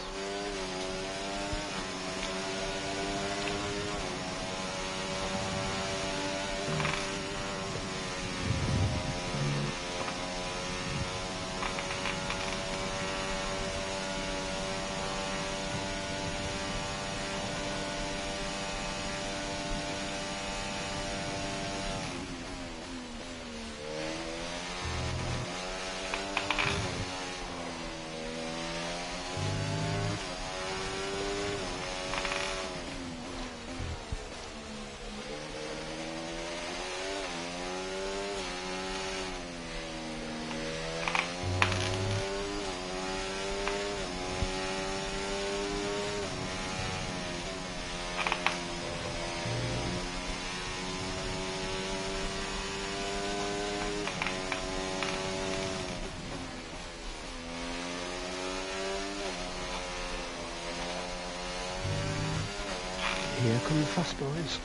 S2: Here come the fast boys.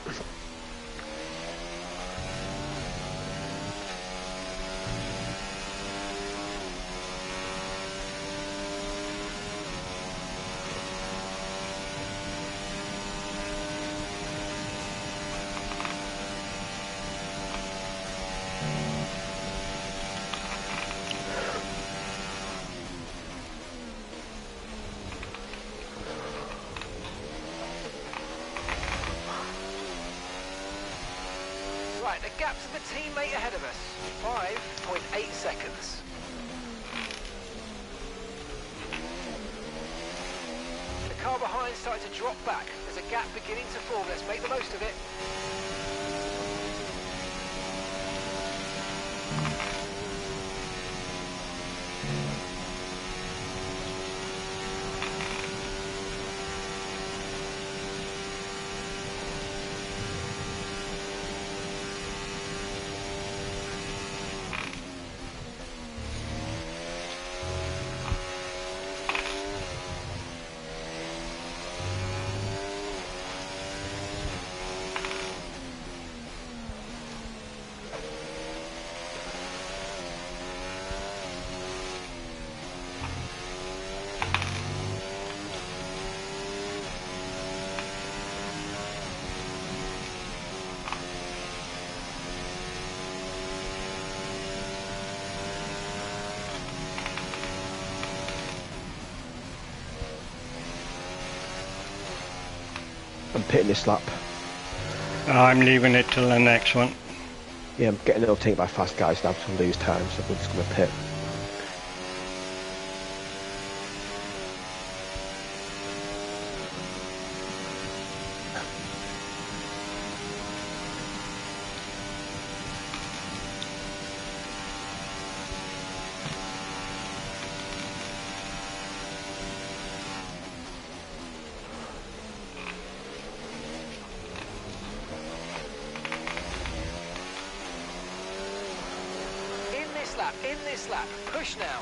S4: Right, the gap to the teammate ahead of us, 5.8 seconds. The car behind starting to drop back. There's a gap beginning to form. Let's make the most of it.
S2: I'm pitting this lap.
S1: I'm leaving it till the next one.
S2: Yeah, I'm getting overtaken by fast guys now to lose time, so I'm just going to pit.
S4: in this lap. Push now.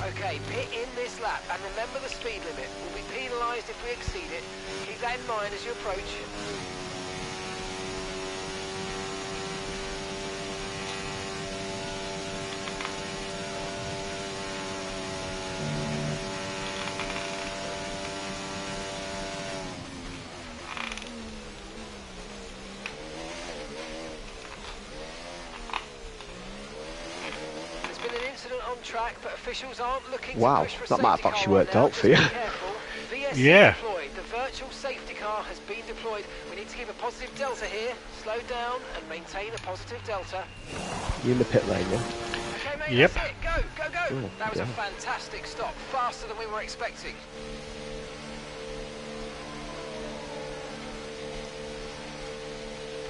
S4: Okay, pit in this lap, and remember the speed limit. We'll be penalised if we exceed it. Keep that in mind as you approach. On track, but officials aren't looking to push for a
S2: that might have
S4: safety
S2: actually
S4: car
S2: worked
S4: right now.
S2: out for you.
S4: Just be careful. VSC
S1: Yeah.
S4: deployed. The virtual safety car has been deployed. We need to keep a positive delta here. Slow down and maintain a positive delta.
S2: You in the pit lane, yeah?
S4: Okay, mate,
S1: Yep.
S4: that's it. Go, go, go.
S2: Oh,
S4: That was
S2: yeah.
S4: a fantastic stop. Faster than we were expecting.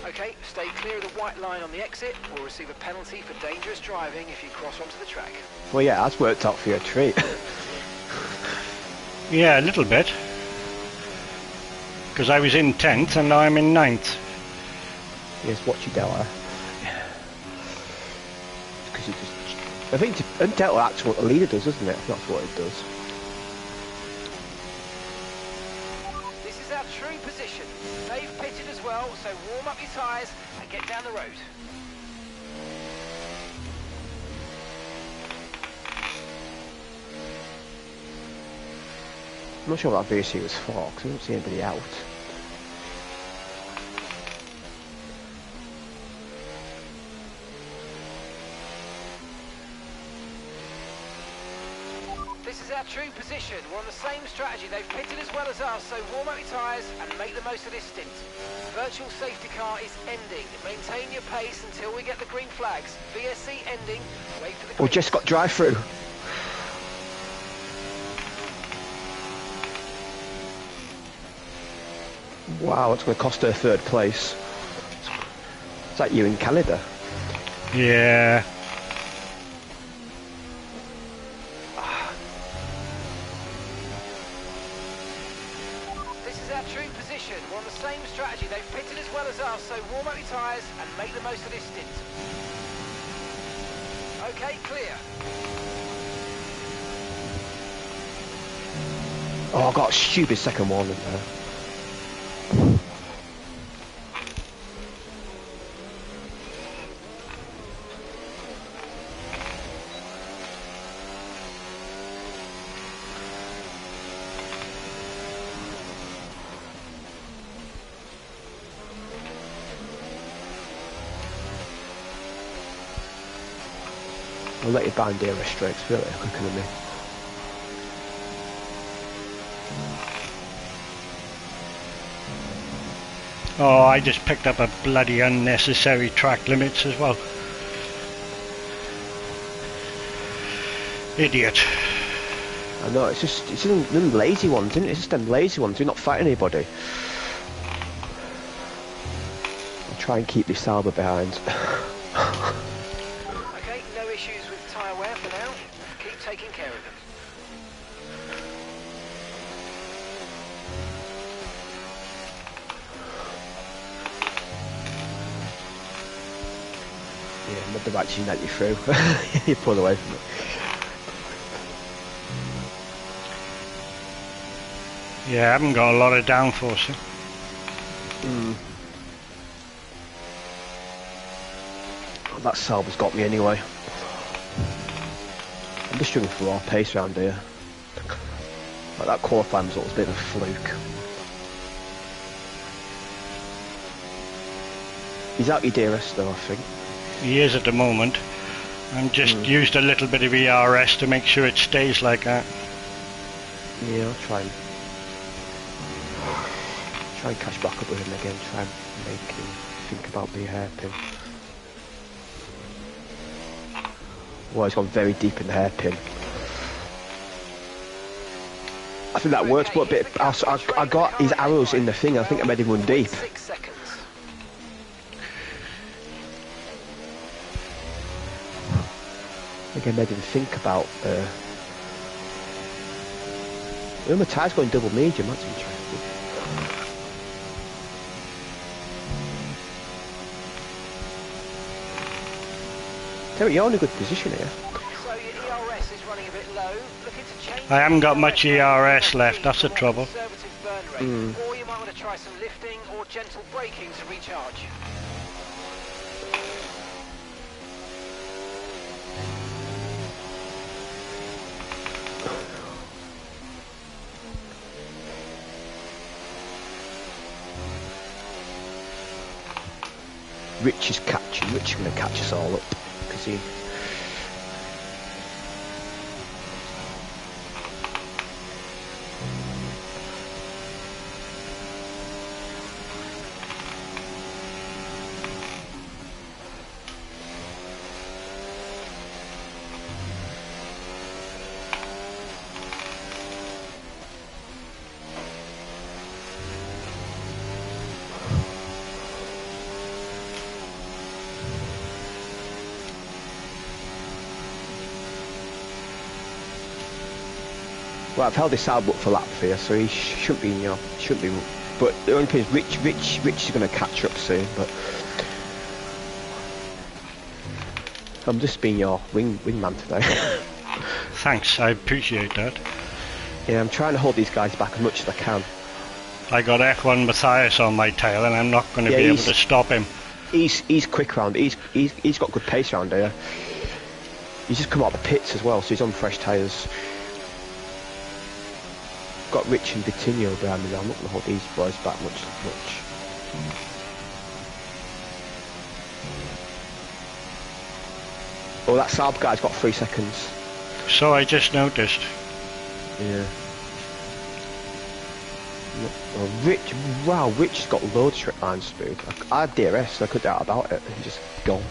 S4: Okay, stay clear of the white line on the exit or receive a penalty for dangerous driving if you cross onto the track.
S2: Well, yeah, that's worked out for you a treat.
S1: Yeah, a little bit. Because I was in 10th and now I'm in 9th.
S2: Yes, watch your Delta. Because you just... I think and Delta actually what the leader does, isn't it? That's what it does.
S4: This is our true position. They've pitted as well, so warm up your tyres and get down the road.
S2: I'm not sure what that VC was for, because I don't see anybody out.
S4: This is our true position. We're on the same strategy. They've pitted as well as us, so warm up your tyres and make the most of this stint. Virtual safety car is ending. Maintain your pace until we get the green flags. VSC ending. Wait for the green.
S2: We just got drive-through. Wow, that's going to cost her third place. It's like you in Canada.
S1: Yeah.
S4: This is our true position. We're on the same strategy. They've pitted as well as us, so warm up your tyres and make the most of this stint. Okay, clear.
S2: Oh, I got a stupid second warning there. I'll let you bind dear restricts, really, quicker than me.
S1: Oh, I just picked up a bloody unnecessary track limits as well. Idiot.
S2: I know, it's them lazy ones, isn't it? It's just them lazy ones who not fighting anybody. I'll try and keep this Sauber behind.
S4: Okay, no issues with tyre wear for now. Keep taking care of them.
S2: Yeah, And they've actually let you through. You pulled away from it.
S1: Yeah, I haven't got a lot of downforce.
S2: That Sauber's got me anyway. I'm just struggling for our pace round here. Like that qualifying result was a bit of a fluke. He's out your DRS though, I think.
S1: He is at the moment. I'm just used a little bit of ERS to make sure it stays like that.
S2: Yeah, I'll try and catch back up with him again, try and make him think about the hairpin. Well, he's gone very deep in the hairpin. I think that works, but a bit. I got his arrows in the thing. I think I made him run deep. I think I made him think about. My tyre's going double medium. That's interesting. Terry, you're in a good position here.
S4: So your ERS is running a bit low. Looking to change.
S1: I haven't got much ERS left, that's the trouble.
S4: Conservative burn rate, or you might want to try some lifting or gentle braking to recharge.
S2: Rich is catching. Rich is going to catch us all up because he. Well, I've held this out up for lap here, so he shouldn't be, shouldn't be. But the only thing is, Rich is going to catch up soon. But I'm just being your wingman today.
S1: Thanks, I appreciate that.
S2: Yeah, I'm trying to hold these guys back as much as I can.
S1: I got F1 Matthias on my tail, and I'm not going to be able to stop him.
S2: He's quick round. He's got good pace round here. He's just come out of the pits as well, so he's on fresh tyres. Got Rich and Vitinho behind me now. I'm not going to hold these boys back much. Oh, that Saab guy's got 3 seconds.
S1: So I just noticed.
S2: Yeah. Oh, Rich, wow, Rich's got loads of straight line speed. I had DRS, so I could doubt about it. He just gone.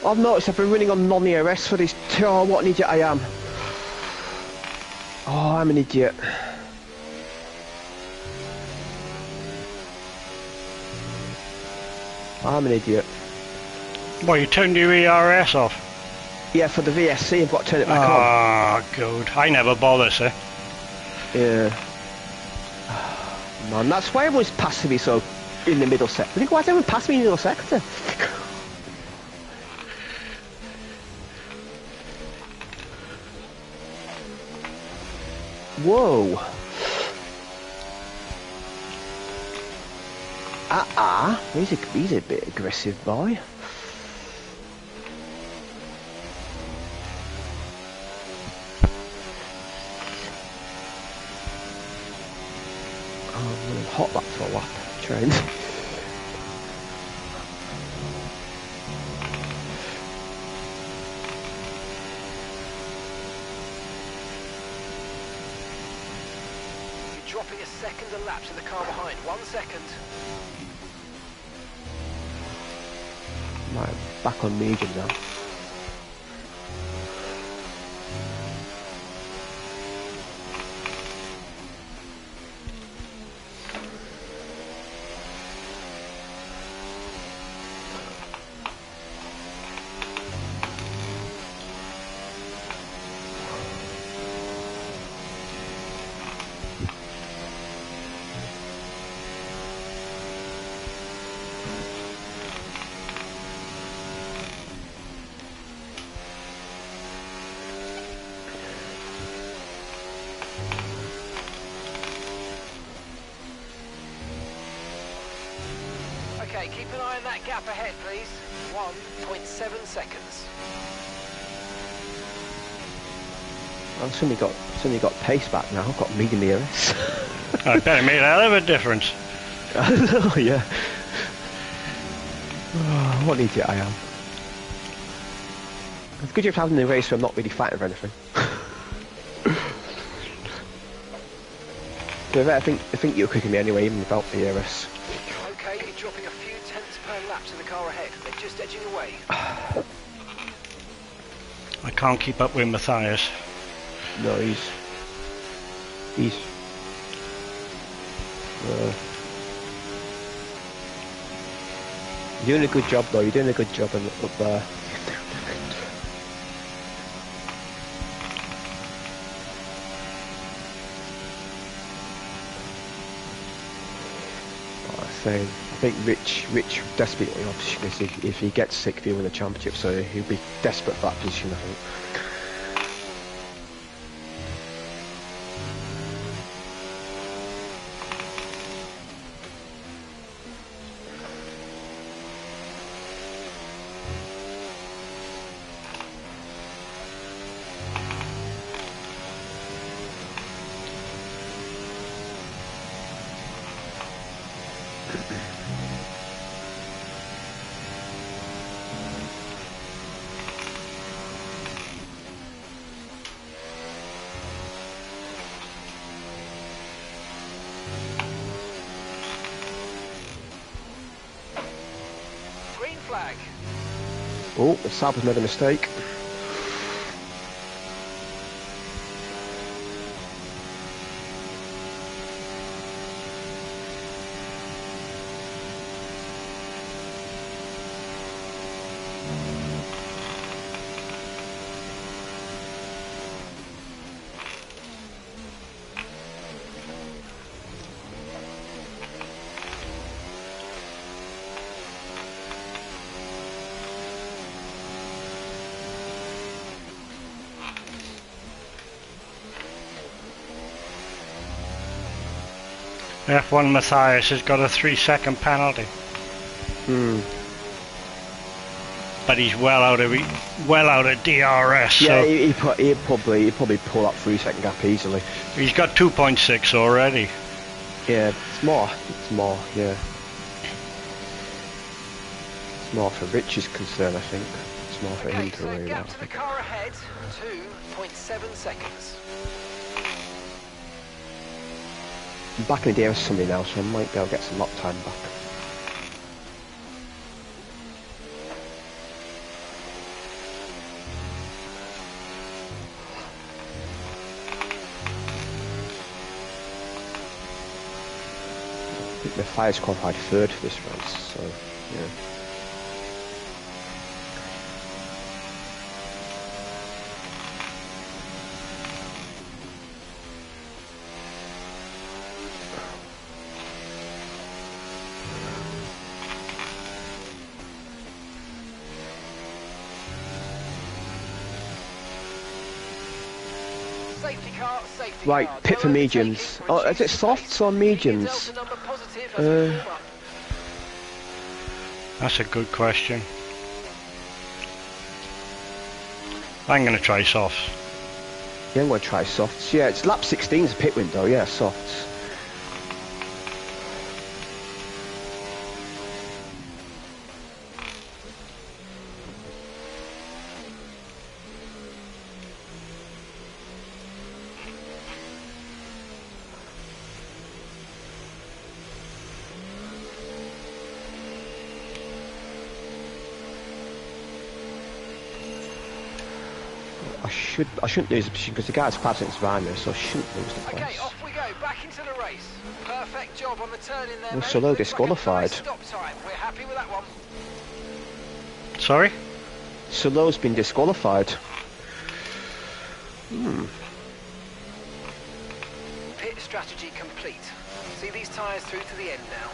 S2: I've noticed I've been running on non-ERS for this. Oh, what an idiot I am. Oh, I'm an idiot. I'm an idiot.
S1: Well, you turned your ERS off?
S2: Yeah, for the VSC, I've got to turn it back on.
S1: Ah, good. I never bother, sir.
S2: Yeah. Man, that's why everyone's passing me so in the middle sector. I think, why is everyone passing me in the middle sector? Whoa. He's a bit aggressive, boy. Oh, I'm running hot lap for a lap. Train.
S4: Dropping a second a lap to the car behind. 1 second.
S2: Right, back on medium now.
S4: Okay, keep an eye on that gap ahead, please. 1.7 seconds.
S2: I've suddenly got pace back now. I've got medium ERS.
S1: I bet it made a hell of a difference.
S2: Oh yeah. Oh, what an idiot I am. It's good you're having the race where I'm not really fighting for anything. I think you're quicker than me anyway, even without the ERS.
S4: Okay, you're dropping a few tenths per lap to the car ahead. They're just edging away.
S1: I can't keep up with Matthias.
S2: No, he's you're doing a good job though. You're doing a good job up there. I think Rich desperately in position if he gets sick, he'll win the championship. So he'll be desperate for that position, I think.
S4: Green flag.
S2: Oh, Saab has made a mistake.
S1: F1 Matthias has got a 3-second penalty. But he's well out of DRS.
S2: Yeah,
S1: so
S2: he'd probably pull that 3-second gap easily.
S1: he's got 2.6 already.
S2: Yeah, it's more. Yeah, it's more for Rich's concern, I think. It's more for him
S4: Okay,
S2: to
S4: clear
S2: worry
S4: gap
S2: about.
S4: to the car ahead. 2.7 seconds.
S2: I'm back in the DRS somebody now, so I might be able to get some lap time back. I think Matthias qualified third for this race, so yeah.
S4: Safety car, safety
S2: Right,
S4: car.
S2: pit for
S4: Don't
S2: mediums.
S4: overtake it.
S2: Oh, is it
S4: Reduce the
S2: softs
S4: pace.
S2: or
S4: Keep your
S2: mediums?
S4: delta number positive as we warm up.
S1: That's a good question. I'm going to try softs.
S2: Yeah, I'm going to try softs. Yeah, it's lap 16's a pit window. Yeah, softs. I shouldn't lose the position because the guy's 5 seconds behind me, so I shouldn't lose the place.
S4: Okay, off we go, back into the race. Perfect job on the turn in there,
S2: Well,
S4: mate.
S2: Solo
S4: Looks
S2: disqualified.
S4: Like a nice stop time. We're happy with that one.
S1: Sorry?
S2: Solo's been disqualified.
S4: Pit strategy complete. See these tyres through to the end now.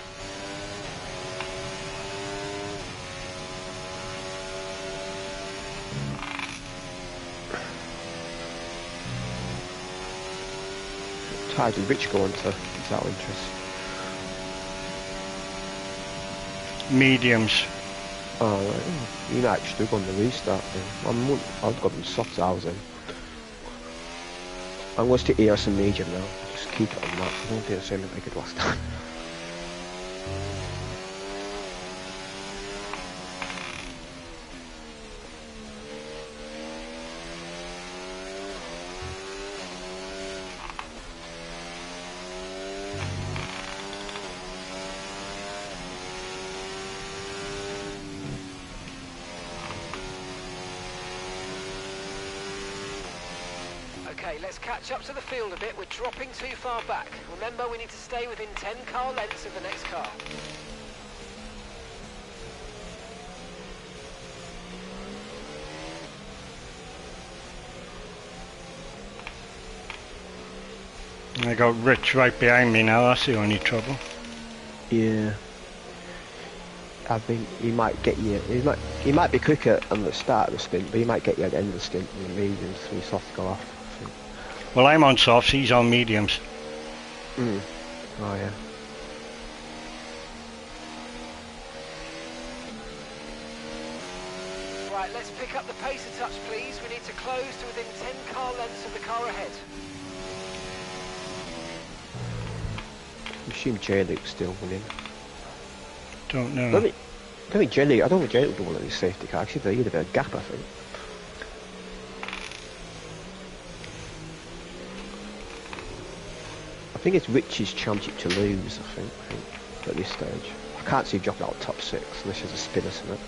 S2: Tyres did Rich go into? Is that of interest?
S1: Mediums.
S2: Oh, right. You might struggle on the restart then. I've got them soft hours in. I'm going to stick EOS and medium now. Just keep it on that. I won't do the same as I did last time.
S4: Okay, let's catch up to the field a bit. We're dropping too far back. Remember, we need to stay within 10 car lengths of the next car.
S1: I got Rich right behind me now, that's the only trouble.
S2: Yeah. I think he might get you. He might be quicker on the start of the stint, but he might get you at the end of the stint in the mediums, so he's off to go off. I think.
S1: Well, I'm on softs, he's on mediums.
S2: Oh yeah.
S4: Right, let's pick up the pace a touch, please. We need to close to within 10 car lengths of the car ahead.
S2: I assume J-Luke's still winning.
S1: Don't know.
S2: I don't think J-Luke will do one of these safety cars. Actually, they're either a gap, I think. I think it's Rich's championship to lose, I think, at this stage. I can't see him dropping out of top 6 unless there's a spinner in it.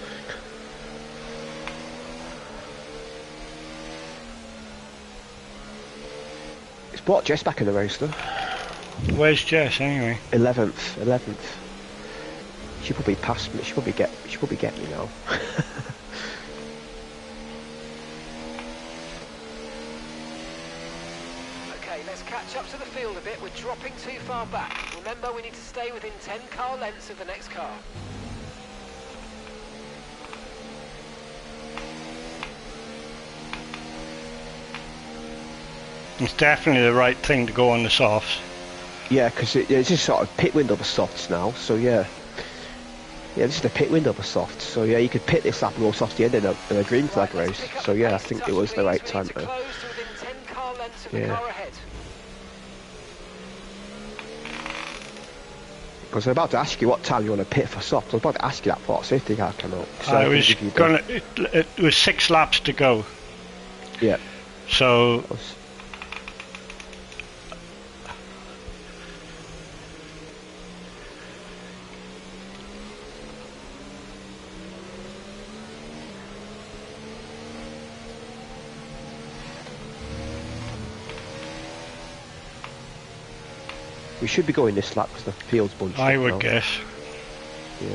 S2: It's brought Jess back in the race, though.
S1: Where's Jess anyway?
S2: 11th. She probably passed me. She probably get me now.
S4: Okay, let's catch up to the field a bit. We're dropping too far back. Remember, we need to stay within 10 car lengths of the next car.
S1: It's definitely the right thing to go on the softs.
S2: Yeah, because it's just sort of pit window for softs now. So yeah. Yeah, this is the pit window for softs. So yeah, you could pit this lap and go soft to the end in a green flag race. So yeah, I think it was the right time to. Yeah. Because I'm about to ask you what time you want to pit for soft. I was about to ask you that before safety car came out. So
S1: it was 6 laps to go.
S2: Yeah.
S1: So
S2: we should be going this lap because the field's bunched
S1: I
S2: up
S1: would
S2: now.
S1: guess.
S2: Yeah.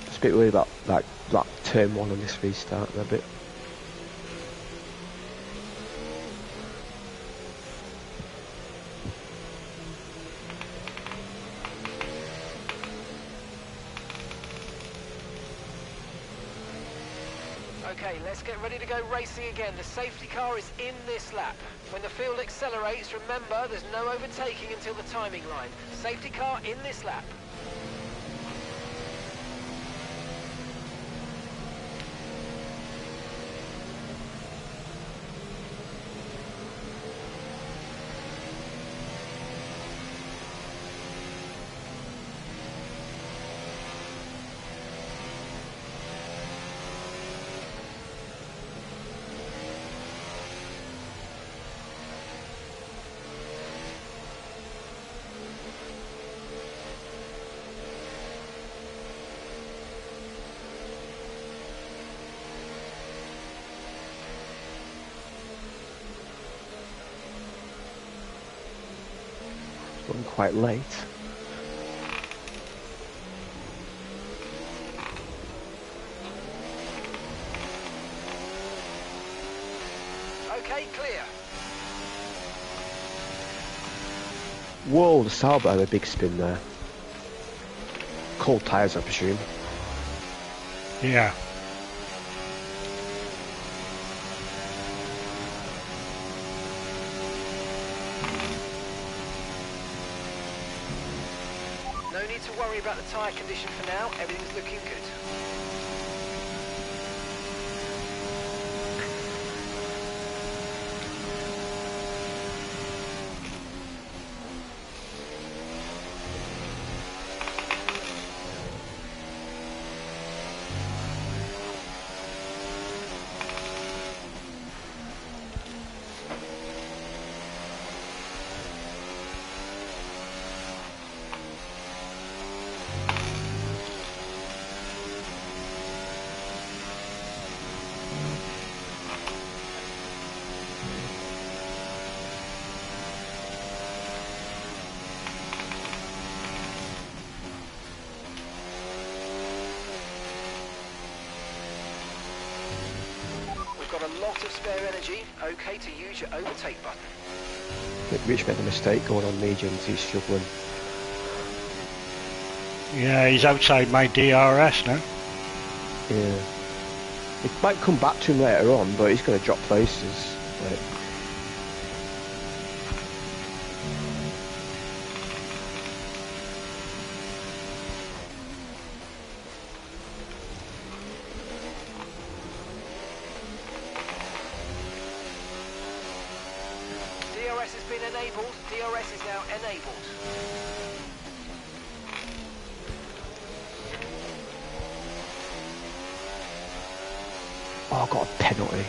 S2: Just a bit worried about that turn 1 on this restart a bit.
S4: Okay, let's get ready to go racing again. The safety car is in this lap. When the field accelerates, remember there's no overtaking until the timing line. Safety car in this lap.
S2: Going quite late.
S4: Okay, clear.
S2: Whoa, the Sauber had a big spin there. Cold tyres, I presume.
S1: Yeah.
S4: No need to worry about the tyre condition for now. Everything's looking good. Got a lot of spare energy. Okay to use your overtake button.
S2: I think Rich made a mistake going on mediums, he's struggling.
S1: Yeah, he's outside my DRS now.
S2: Yeah. It might come back to him later on, but he's going to drop places. Like,
S4: DRS has been enabled. DRS is now enabled.
S2: oh, I got a penalty.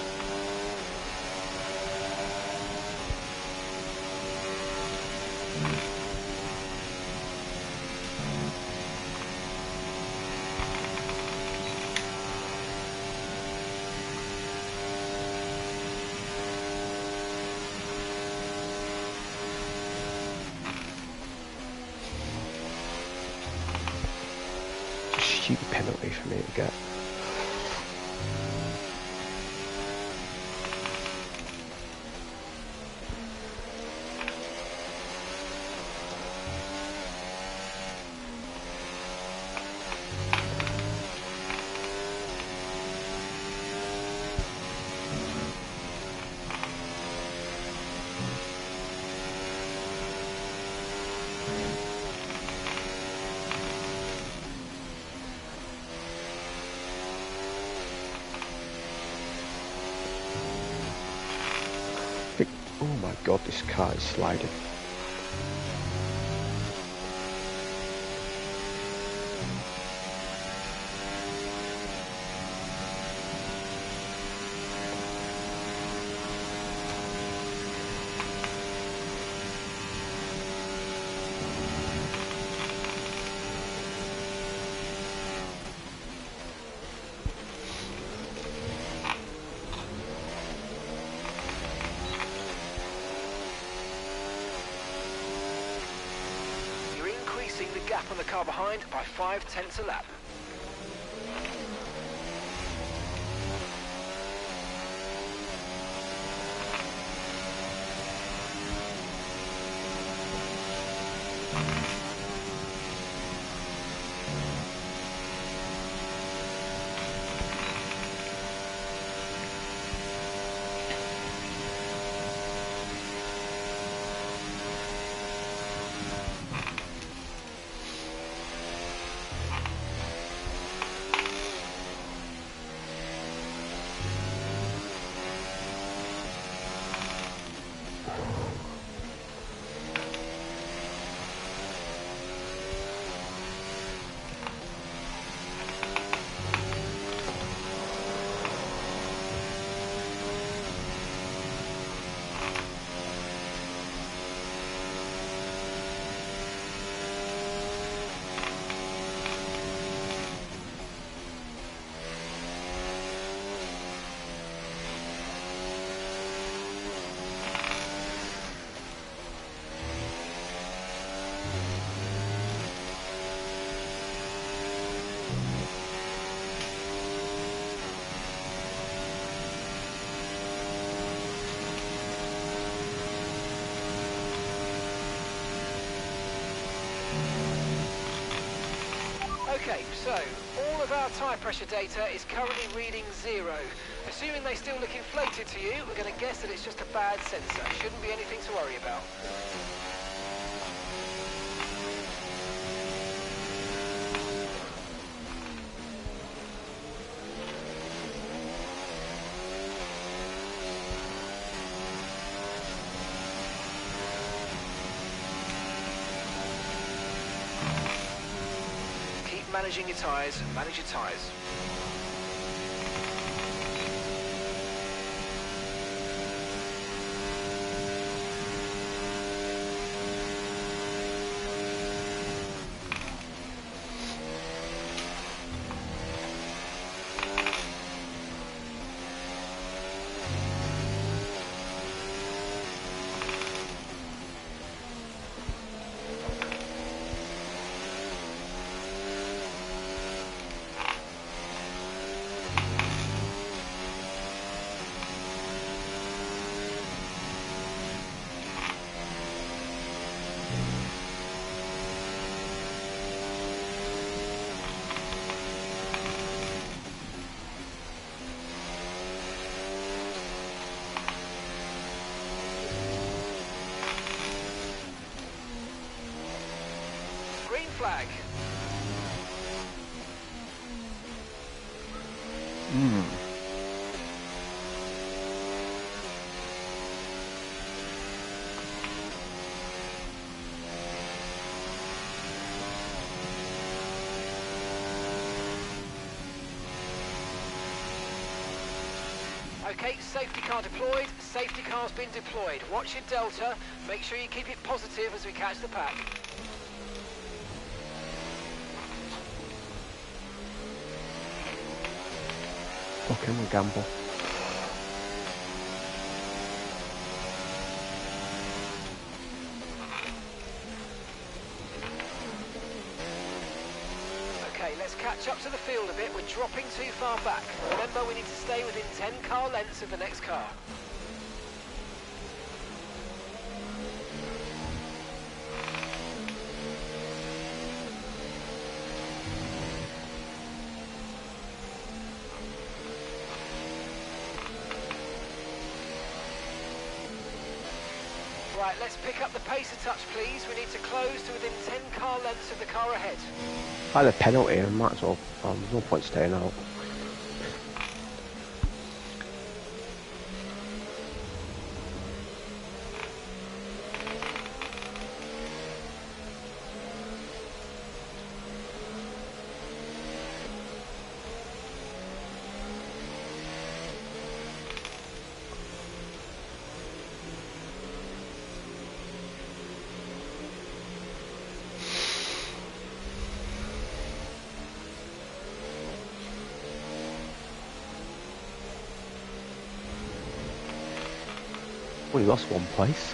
S2: Stupid penalty for me to get. Oh my god, this car is sliding.
S4: The gap on the car behind by 0.5 a lap. Okay, so all of our tyre pressure data is currently reading 0. Assuming they still look inflated to you, we're going to guess that it's just a bad sensor. Shouldn't be anything to worry about. Managing your tyres, manage your tyres. Green flag. Okay, safety car deployed. Safety car's been deployed. Watch your delta. Make sure you keep it positive as we catch the pack.
S2: Fucking gamble.
S4: Okay, let's catch up to the field a bit. We're dropping too far back. Remember, we need to stay within 10 car lengths of the next car. Right, let's pick up the pace a touch, please. We need to close to within 10 car lengths of the car ahead.
S2: If I had a penalty, I might as well. There's no point staying out. Well, he lost one place.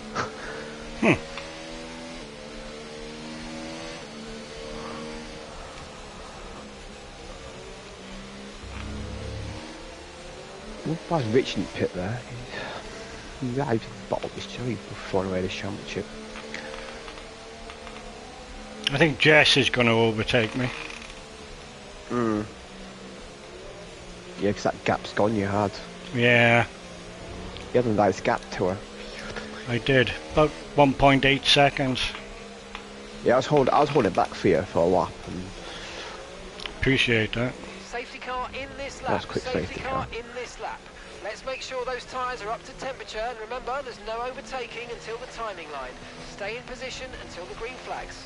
S2: Why is Rich in the pit there? He's bottled his cherry before throwing away the championship.
S1: I think Jess is going to overtake me.
S2: Yeah, because that gap's gone you had.
S1: Yeah,
S2: You had a nice gap to her.
S1: I did. About 1.8 seconds.
S2: Yeah, I was holding back for you for a lap. And
S1: Appreciate that.
S4: Safety car in this lap.
S2: That's quick safety car.
S4: In this lap. Let's make sure those tyres are up to temperature, and remember, there's no overtaking until the timing line. Stay in position until the green flags.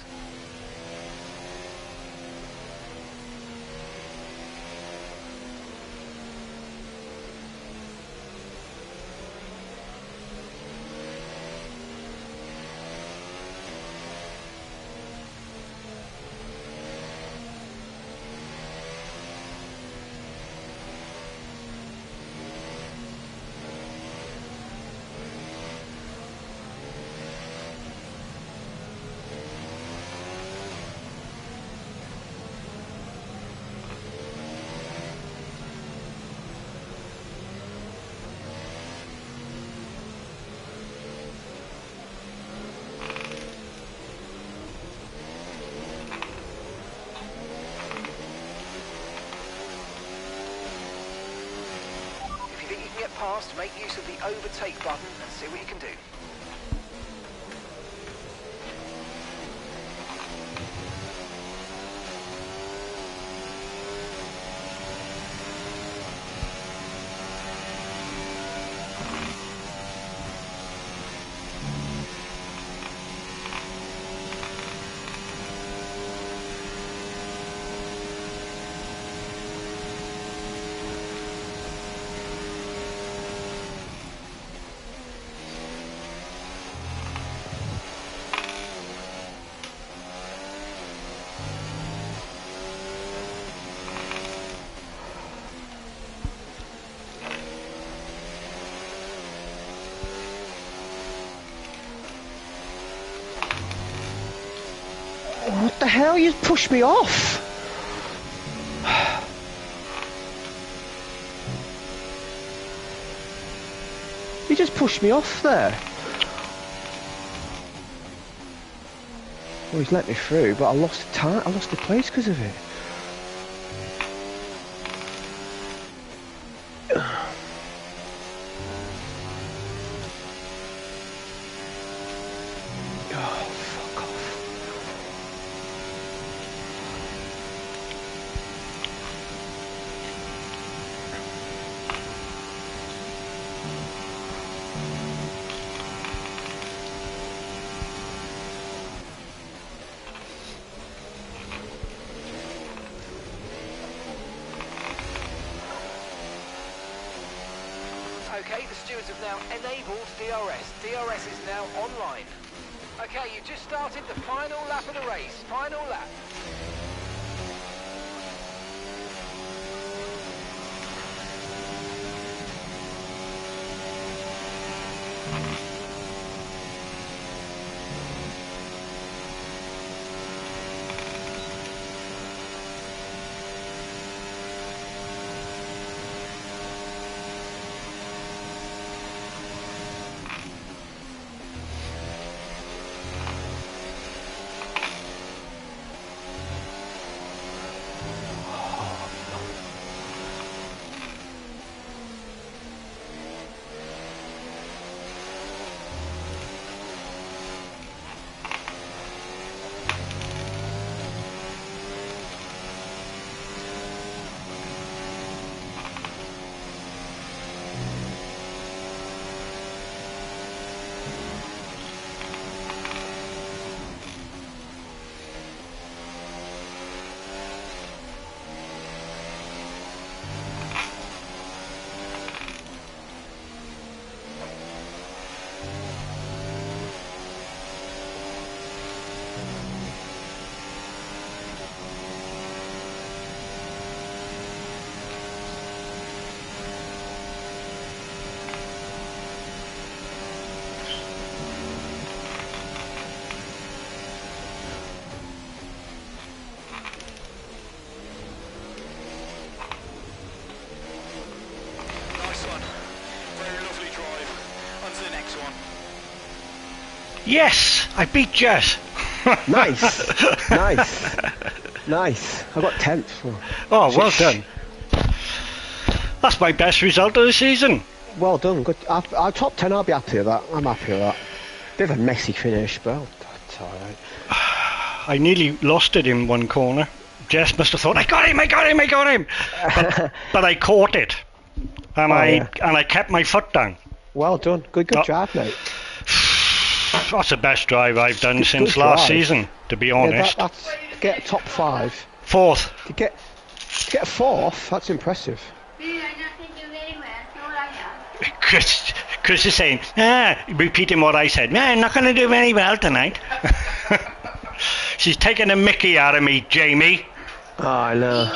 S4: past, make use of the overtake button and see what you can do.
S2: What the hell? You pushed me off! You just pushed me off there. Well, he's let me through, but I lost the time. I lost the place because of it. Oh, fuck off.
S4: Okay, the stewards have now enabled DRS. DRS is now online. Okay, you just started the final lap of the race. Final lap.
S1: Yes, I beat Jess.
S2: Nice, nice, nice. I got 10th.
S1: Oh, well done. That's my best result of the season.
S2: Well done. Good. I'll top 10. I'll be happy with that. I'm happy with that. Bit of a messy finish, but that's all right.
S1: I nearly lost it in one corner. Jess must have thought, I got him. But I caught it, and I kept my foot down.
S2: Well done. Good drive, mate.
S1: That's the best drive I've done since last season, to be honest.
S2: Yeah, that's to get top 5.
S1: Fourth.
S2: To get 4th, that's impressive.
S1: Chris is saying, repeating what I said. I'm not going to do very well tonight. She's taking a mickey out of me, Jamie.
S2: Oh, I know.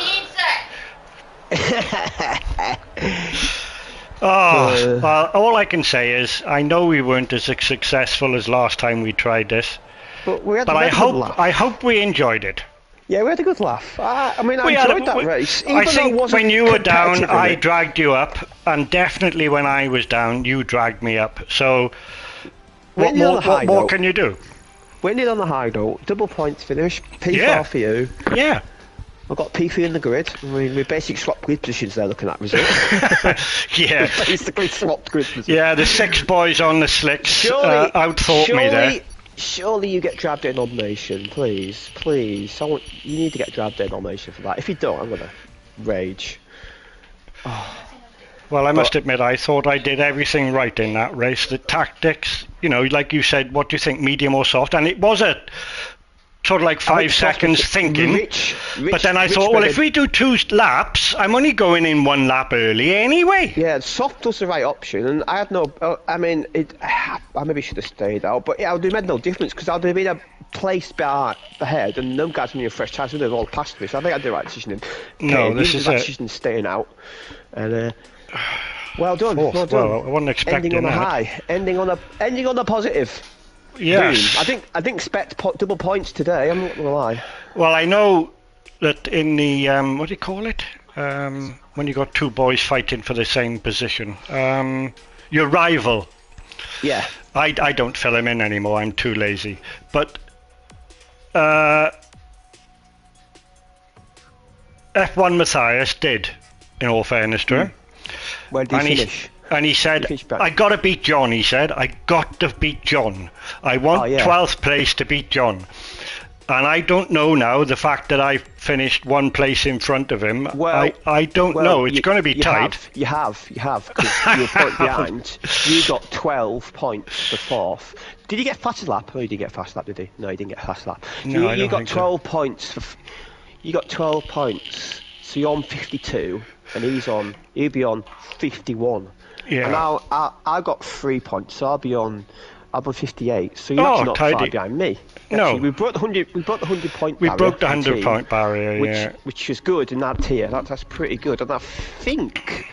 S1: Well, all I can say is I know we weren't as successful as last time we tried this, but I hope we enjoyed it.
S2: Yeah, we had a good laugh. I enjoyed that race.
S1: I think when you were down, I dragged you up, and definitely when I was down, you dragged me up. So, what more can you do?
S2: We ended on the high note. Double points finish. P4 for you.
S1: Yeah.
S2: I've got P3 in the grid. I mean, we basically swapped grid positions there looking at results.
S1: Yeah.
S2: Basically swapped grid positions.
S1: Yeah, the 6 boys on the slicks outthought me there.
S2: Surely you get Drab Day nomination, please. You need to get Drab Day nomination for that. If you don't, I'm going to rage.
S1: Well, I must admit, I thought I did everything right in that race. The tactics, like you said, what do you think, medium or soft? And it was a sort of like 5 seconds thinking. But then I thought, well, if we do 2 laps, I'm only going in 1 lap early anyway.
S2: Yeah, soft was the right option, and I had no. I mean, I maybe should have stayed out, but it would have made no difference because I'd have been a place ahead, and them guys with a fresh chance would have all passed me. So I think I did the right decision.
S1: This is
S2: the right decision staying out, and well done.
S1: Well, I wasn't expecting
S2: ending on
S1: that.
S2: a high, ending on a positive.
S1: Yes.
S2: I think expect double points today. I'm not gonna lie.
S1: Well, I know that in the what do you call it? When you got 2 boys fighting for the same position, your rival.
S2: Yeah.
S1: I don't fill him in anymore. I'm too lazy. But F1 Matthias did, in all fairness to him.
S2: Where did he finish?
S1: And he said, I got to beat John, he said. I got to beat John. I want 12th place to beat John. And I don't know now, the fact that I finished 1 place in front of him,
S2: well,
S1: I don't know. It's going to be tight.
S2: You have, because you're a point behind. You got 12 points for 4th. Did he get fastest lap? Oh, he didn't get fastest lap, did he? No, he didn't get fastest lap.
S1: No,
S2: you got 12 points. You got 12 points. So you're on 52, and he'll be on 51.
S1: Yeah.
S2: And I got 3 points, so I'll be on 58. So you're actually not far behind me. Actually,
S1: no,
S2: we broke the 100 point.
S1: We broke the 100-point barrier,
S2: which is good in that tier. That's pretty good, and I think.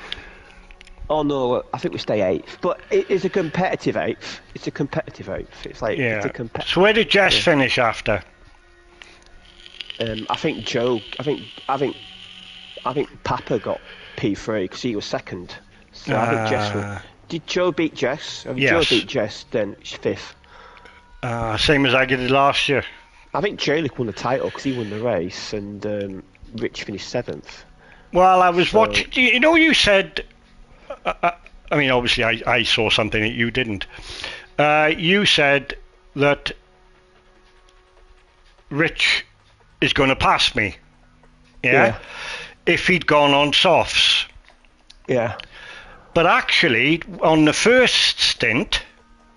S2: Oh no, I think we stay 8th, but it is a competitive 8th. It's a competitive 8th. It's like it's a competitive.
S1: So where did Jess finish after?
S2: I think Joe. I think Papa got P3 because he was second. So I think Jess. Did Joe beat Jess? If
S1: yes.
S2: Joe beat Jess, then she's 5th.
S1: Same as I did last year.
S2: I think Jaylick won the title because he won the race, and Rich finished 7th.
S1: Well, I was watching. You said. I mean, obviously, I saw something that you didn't. You said that Rich is going to pass me. Yeah. If he'd gone on softs.
S2: Yeah.
S1: But actually, on the first stint,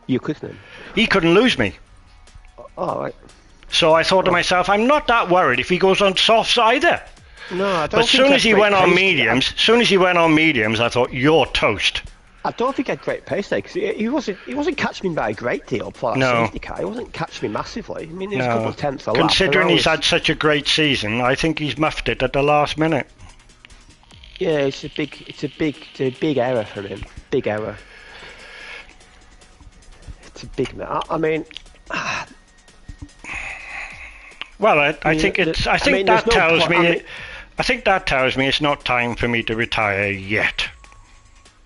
S2: you couldn't.
S1: He couldn't lose me.
S2: Oh, right.
S1: So I thought to myself, I'm not that worried if he goes on softs either.
S2: No, I don't.
S1: But as soon as he went on mediums, I thought you're toast.
S2: I don't think he had great pace there because he wasn't catching me by a great deal for that safety car. He wasn't catching me massively. I mean, he was a couple of tenths a lap.
S1: Considering he's had such a great season, I think he's muffed it at the last minute.
S2: Yeah, it's a big error from him. Big error. It's a big. I mean.
S1: Well, I think that tells me it's not time for me to retire yet.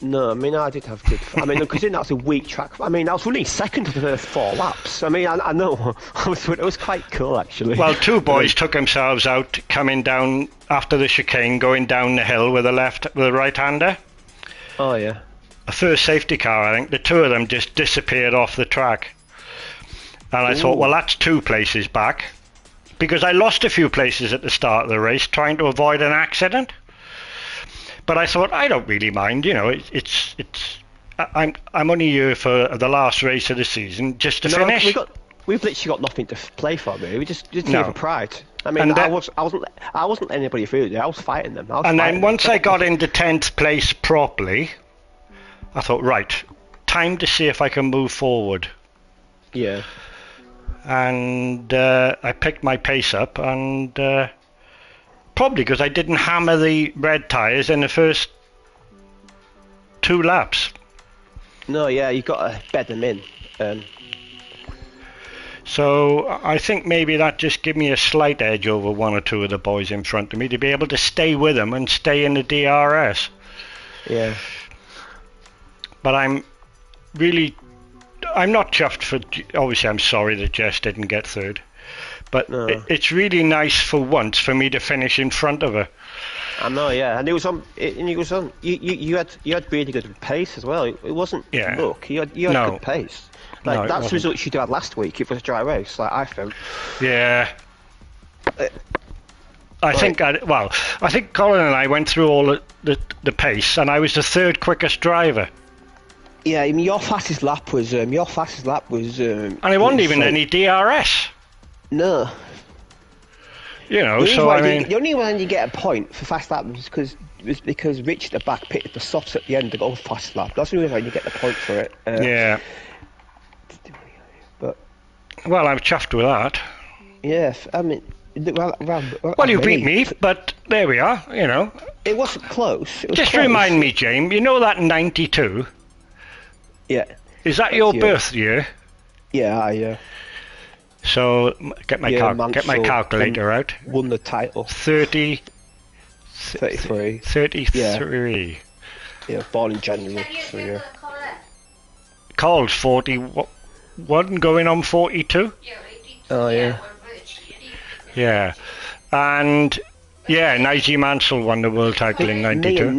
S2: No, I mean, I did have good. I mean, because that's a weak track. I mean, I was running second for the first 4 laps. I mean, I know. It was quite cool, actually.
S1: Well, 2 boys took themselves out coming down after the chicane, going down the hill with the right-hander.
S2: Oh, yeah.
S1: A first safety car, I think. The 2 of them just disappeared off the track. And I thought, well, that's 2 places back. Because I lost a few places at the start of the race trying to avoid an accident. But I thought, I don't really mind, I'm only here for the last race of the season just to finish.
S2: We've literally got nothing to play for, really. We just here for pride. I mean, I wasn't letting anybody through there. I was fighting them.
S1: Then once I got into 10th place properly, I thought, right, time to see if I can move forward.
S2: Yeah.
S1: And I picked my pace up, and probably because I didn't hammer the red tyres in the first 2 laps.
S2: No, yeah, you've got to bed them in.
S1: So I think maybe that just gave me a slight edge over 1 or 2 of the boys in front of me to be able to stay with them and stay in the DRS.
S2: Yeah.
S1: But I'm not chuffed for. Obviously, I'm sorry that Jess didn't get 3rd, But
S2: No.
S1: it's really nice for once for me to finish in front of her.
S2: I know, yeah, and it was on. You had really good pace as well. It wasn't luck. You had
S1: No.
S2: good pace.
S1: No,
S2: Like
S1: it
S2: that's the
S1: wasn't.
S2: result you had last week. It was a dry race. Like I think.
S1: Yeah. I think Colin and I went through all the pace, and I was the third quickest driver.
S2: Yeah, I mean your fastest lap was. And it
S1: wasn't even any DRS.
S2: No.
S1: You know,
S2: The
S1: so I mean,
S2: the only one you get a point for fast lap was because Rich at the back picked the softs at the end to go fast lap. That's the only reason you get the point for it.
S1: yeah.
S2: But
S1: Well, I'm chuffed with that.
S2: yeah, I mean,
S1: Well, you beat me, but there we are. You know.
S2: It wasn't close. It was
S1: Just
S2: close.
S1: remind me, James. You know that 92?
S2: Yeah,
S1: Is that your
S2: Yeah.
S1: birth year?
S2: yeah.
S1: So get my
S2: Mansell
S1: calculator out.
S2: Won the title.
S1: 33.
S2: 33. Yeah, born in January. So yeah.
S1: Cole's 41, going on 42.
S2: Oh yeah.
S1: Yeah, and yeah, Nigel Mansell won the world title in '92.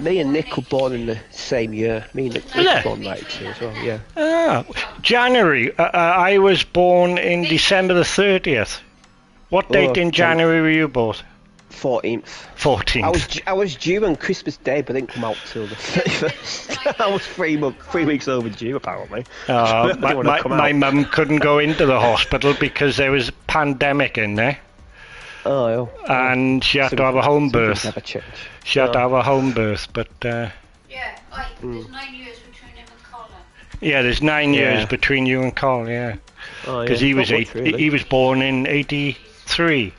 S2: Me and Nick were born in the same year. Me and Nick were born in '92 as well. Yeah.
S1: Ah, January. I was born in December the 30th. What date in January were you both?
S2: 14th.
S1: 14th.
S2: I was due on Christmas Day, but didn't come out till the 31st. I was 3 weeks overdue apparently.
S1: My mum couldn't go into the hospital because there was a pandemic in there.
S2: Oh, yeah.
S1: And she had to have a home birth. She had to have a home birth, but
S5: there's 9 years between him and Colin.
S1: yeah, there's 9 years between you and Col, yeah, because he was he was born in '83.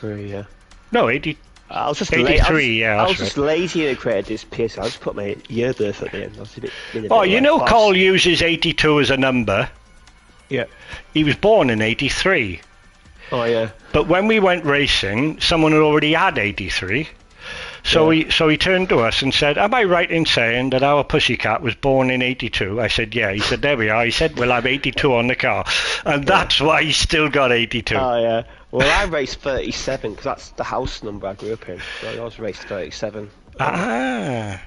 S2: Yeah.
S1: No, 80.
S2: I was just
S1: 83,
S2: I was just lazy and created this PS. I just put my year birth at the end. I was a bit
S1: you know, Cole uses 82 as a number.
S2: Yeah.
S1: He was born in '83.
S2: Oh yeah.
S1: But when we went racing, someone had already had 83. So he turned to us and said, "Am I right in saying that our pussycat was born in '82?" I said, "Yeah." He said, "There we are." He said, "We'll have 82 on the car," and that's why he's still got 82.
S2: Oh yeah. Well, I raced 37 because that's the house number I grew up in. So I always raced 37.
S1: Ah.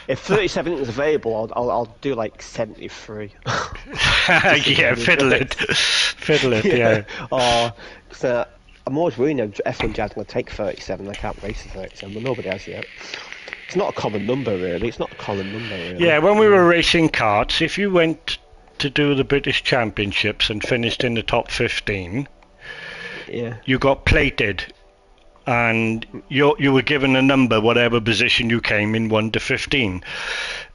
S2: If 37 is available, I'll do like 73.
S1: Yeah, fiddle it, yeah.
S2: Oh, so I'm always worrying that F1 Jazz going to take 37. I can't race the 37, but nobody has yet. It's not a common number, really. It's not a common number, really.
S1: Yeah, when we were racing karts, if you went to do the British Championships and finished in the top 15, you got plated, and you were given a number, whatever position you came in, 1 to 15,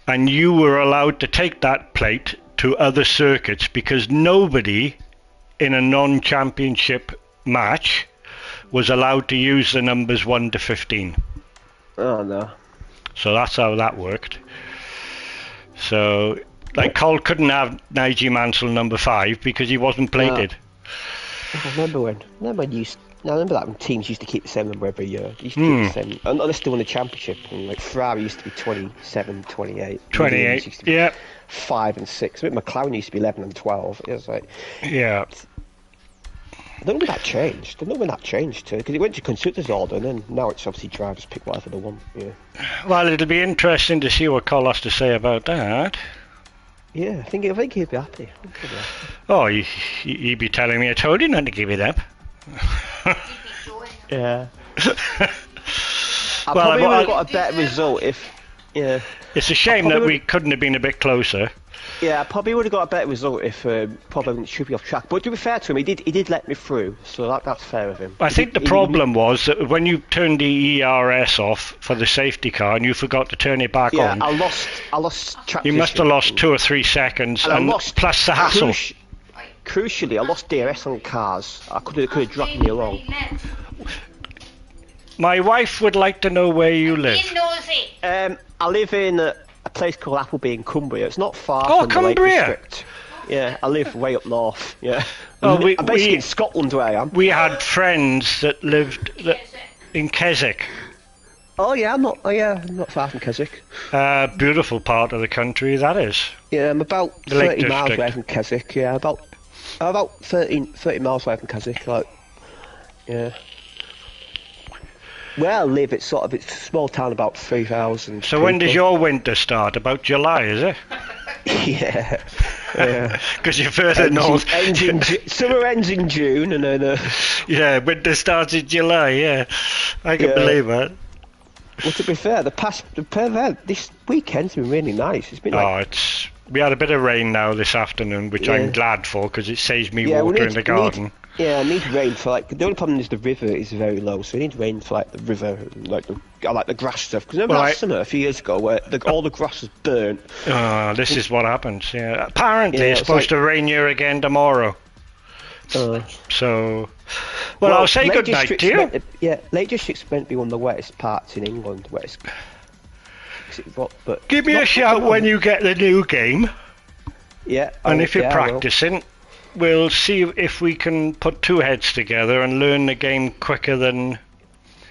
S1: and you were allowed to take that plate to other circuits because nobody in a non-championship match was allowed to use the numbers 1 to 15.
S2: Oh no.
S1: So that's how that worked. So, like, Cole couldn't have Nigel Mansell number 5 because he wasn't plated.
S2: I remember that when teams used to keep the same number every year. They used to keep the same, unless they won the championship. And like Ferrari used to be 27, 28.
S1: 28,
S2: used to be 5 and 6. I think McLaren used to be 11 and 12. It was like,
S1: yeah.
S2: I don't know when that changed. I don't know when that changed too, because it went to constructors order, and then now it's obviously drivers pick whatever they want. Yeah.
S1: Well, it'll be interesting to see what Cole has to say about that.
S2: Yeah, I think he'll be happy.
S1: Oh, he'd be telling me, "I told you not to give it up."
S2: Yeah. I probably would have got a better result if. Yeah.
S1: It's a shame that we couldn't have been a bit closer.
S2: Yeah, I probably would have got a better result if probably should be off track. But to be fair to him, he did let me through, so that's fair of him.
S1: I think the problem was that when you turned the ERS off for the safety car and you forgot to turn it back on.
S2: I lost track.
S1: You must have lost 2 or 3 seconds, and plus the hassle.
S2: Crucially, I lost DRS on cars. I could have dropped me along.
S1: My wife would like to know where you live.
S2: I live in a place called Appleby in Cumbria. It's not far from
S1: Cumbria.
S2: the Lake District. Yeah, I live way up north. Yeah,
S1: well,
S2: I'm basically in Scotland where I am.
S1: We had friends that lived in Keswick.
S2: Oh yeah, I'm not far from Keswick.
S1: Beautiful part of the country that is.
S2: Yeah, I'm about 30 miles away from Keswick. Yeah, about About 30 miles away from Kazakh, like, yeah. Where I live, it's a small town, about 3,000.
S1: So when does your winter start? About July, is it?
S2: Yeah.
S1: Because you're further north.
S2: Summer ends in June, and then.
S1: Yeah, winter starts in July. Yeah, I can believe that.
S2: Well, to be fair, this weekend's been really nice. It's been
S1: we had a bit of rain now this afternoon, which I'm glad for because it saves me water in the garden.
S2: I need rain for the only problem is the river is very low, so we need rain for the river, the grass stuff. Because last summer, a few years ago, where all the grass was burnt.
S1: This is what happens. Yeah, apparently it's supposed to rain here again tomorrow. So, I'll say good night to you.
S2: Lake District's meant to be one of the wettest parts in England. But
S1: give me a shout when you get the new game.
S2: Yeah.
S1: And if you're practicing, we'll see if we can put two heads together and learn the game quicker than...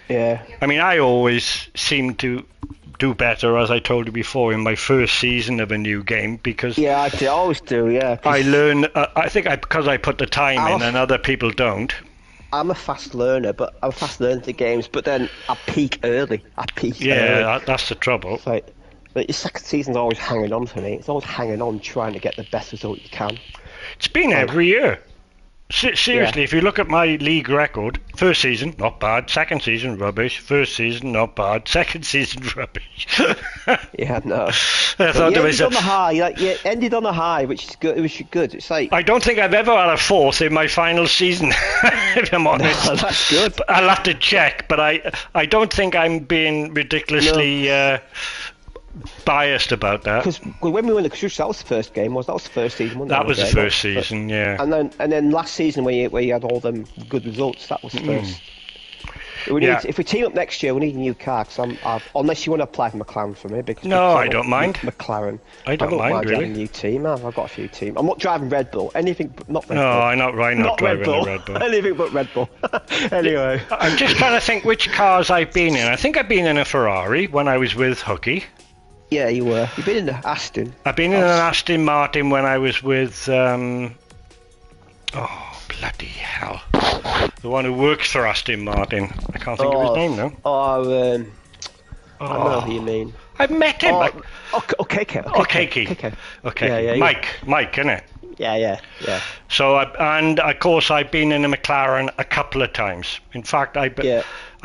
S2: Yeah.
S1: I mean, I always seem to do better, as I told you before, in my first season of a new game, because...
S2: Yeah, I always do, yeah.
S1: I learn... I think because I put the time in and other people don't.
S2: I'm a fast learner, but I'm fast learning the games, but then I peak early.
S1: Yeah, that's the trouble.
S2: It's like your second season's always hanging on for me. It's always hanging on, trying to get the best result you can.
S1: It's been every year. Seriously, if you look at my league record, first season, not bad. Second season, rubbish. First season, not bad. Second season, rubbish.
S2: Yeah, no.
S1: I thought there was
S2: on the high. You ended on a high, which is good. It was good. It's like
S1: I don't think I've ever had a fourth in my final season, if I'm honest.
S2: No, that's good.
S1: I'll have to check, but I don't think I'm being ridiculously biased about that.
S2: Because when we won the Crucial, that was the first game. That was the first season, wasn't it?
S1: That was the first season, yeah.
S2: And then last season, where you had all them good results, that was the first. If we team up next year, we need a new car. Unless you want to apply for McLaren for me, because
S1: I don't mind.
S2: McLaren.
S1: I don't mind really.
S2: A new team. I've got a few teams. I'm not driving Red Bull. Anything but not Red Bull.
S1: No, I'm not driving a Red Bull.
S2: Anything but Red Bull. Anyway,
S1: I'm just trying to think which cars I've been in. I think I've been in a Ferrari when I was with Hooky.
S2: Yeah, you were. You've been in the Aston.
S1: I've been in an Aston Martin when I was with... oh, bloody hell. The one who works for Aston Martin. I can't think of his name now.
S2: I know who you mean.
S1: I've met him.
S2: Okay.
S1: Yeah, Mike, innit?
S2: Yeah.
S1: So, and of course, I've been in a McLaren a couple of times. In fact, I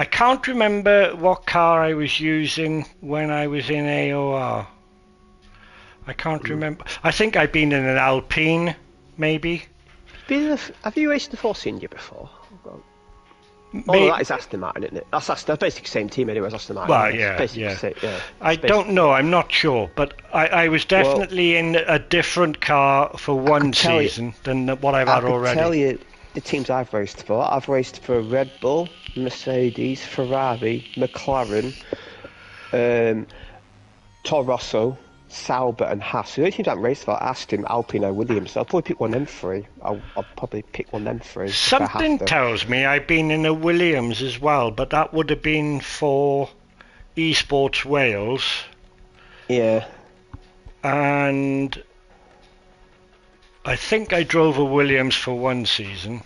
S1: can't remember what car I was using when I was in AOR. I can't remember. I think I've been in an Alpine, maybe.
S2: Have you raced the Force India before? That is Aston Martin, isn't it? That's basically the same team anyway as Aston Martin.
S1: Well, yeah. I don't know, I'm not sure, but I was definitely in a different car for one season than what I've had already.
S2: I can tell you the teams I've raced for. I've raced for Red Bull, Mercedes, Ferrari, McLaren, Toro Rosso, Sauber and Haas. The only teams I haven't raced for Aston, Alpine or Williams. So I'll probably pick one of them three. I'll probably pick one of them three.
S1: Something tells me I've been in a Williams as well, but that would have been for Esports Wales.
S2: Yeah.
S1: And I think I drove a Williams for one season.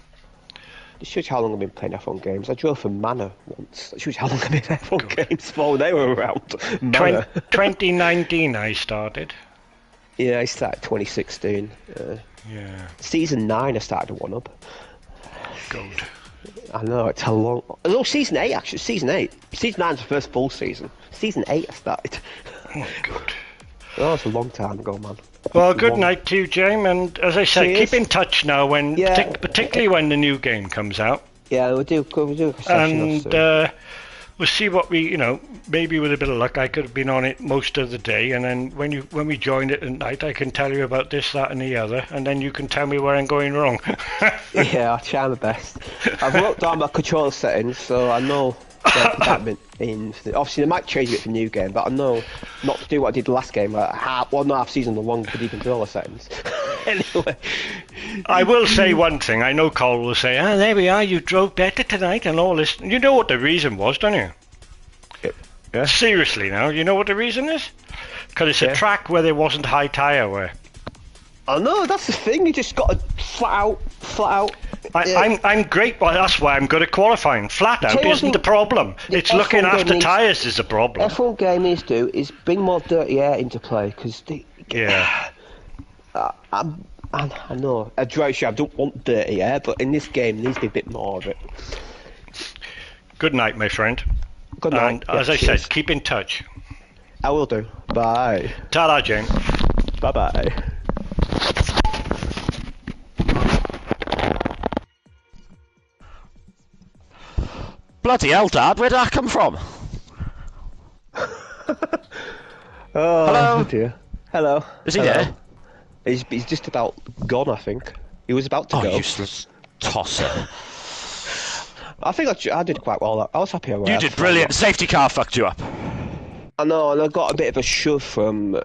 S2: It shows you how long I've been playing F1 games. I drove for Manor once. That shows you how long I've been in F1 games for when they were around.
S1: 2019 I started.
S2: Yeah, I started 2016.
S1: Yeah.
S2: Season 9 I started one up.
S1: Good.
S2: I know, it's a long... No, Season 8 actually. Season 8. Season 9's the first full season. Season 8 I started.
S1: Oh, good.
S2: Oh, it's a long time ago, man.
S1: Well, good night to you, James, and as I said, keep in touch now, particularly when the new game comes out.
S2: Yeah, we'll do a session.
S1: And we'll see what maybe with a bit of luck, I could have been on it most of the day, and then when we join it at night, I can tell you about this, that, and the other, and then you can tell me where I'm going wrong.
S2: Yeah, I'll try my best. I've wrote down my control settings, so I know obviously they might change it for new game, but I know not to do what I did the last game, like 1.5 season long for the controller settings. Anyway,
S1: I will say one thing. I know Cole will say, there we are, you drove better tonight and all this. You know what the reason was, don't you?
S2: Yeah.
S1: Seriously now, you know what the reason is? Because it's a track where there wasn't high tyre wear.
S2: I know, that's the thing. You just got to flat out.
S1: I'm great, but that's why I'm good at qualifying. Flat out isn't the problem. It's looking after tyres is the problem.
S2: F1 game needs to do is bring more dirty air into play, because I know. I don't want dirty air, but in this game, there needs to be a bit more of it.
S1: Good night, my friend.
S2: Good night.
S1: And as I said, keep in touch.
S2: I will do. Bye.
S1: Ta-da, James.
S2: Bye-bye.
S3: Bloody hell, Dad, where did that come from? Hello?
S2: Dear. Hello.
S3: Is he there?
S2: He's just about gone, I think. He was about to go.
S3: Oh, useless tosser.
S2: I think I did quite well. I was happy.
S3: You did brilliant. Safety car fucked you up.
S2: I know, and I got a bit of a shove from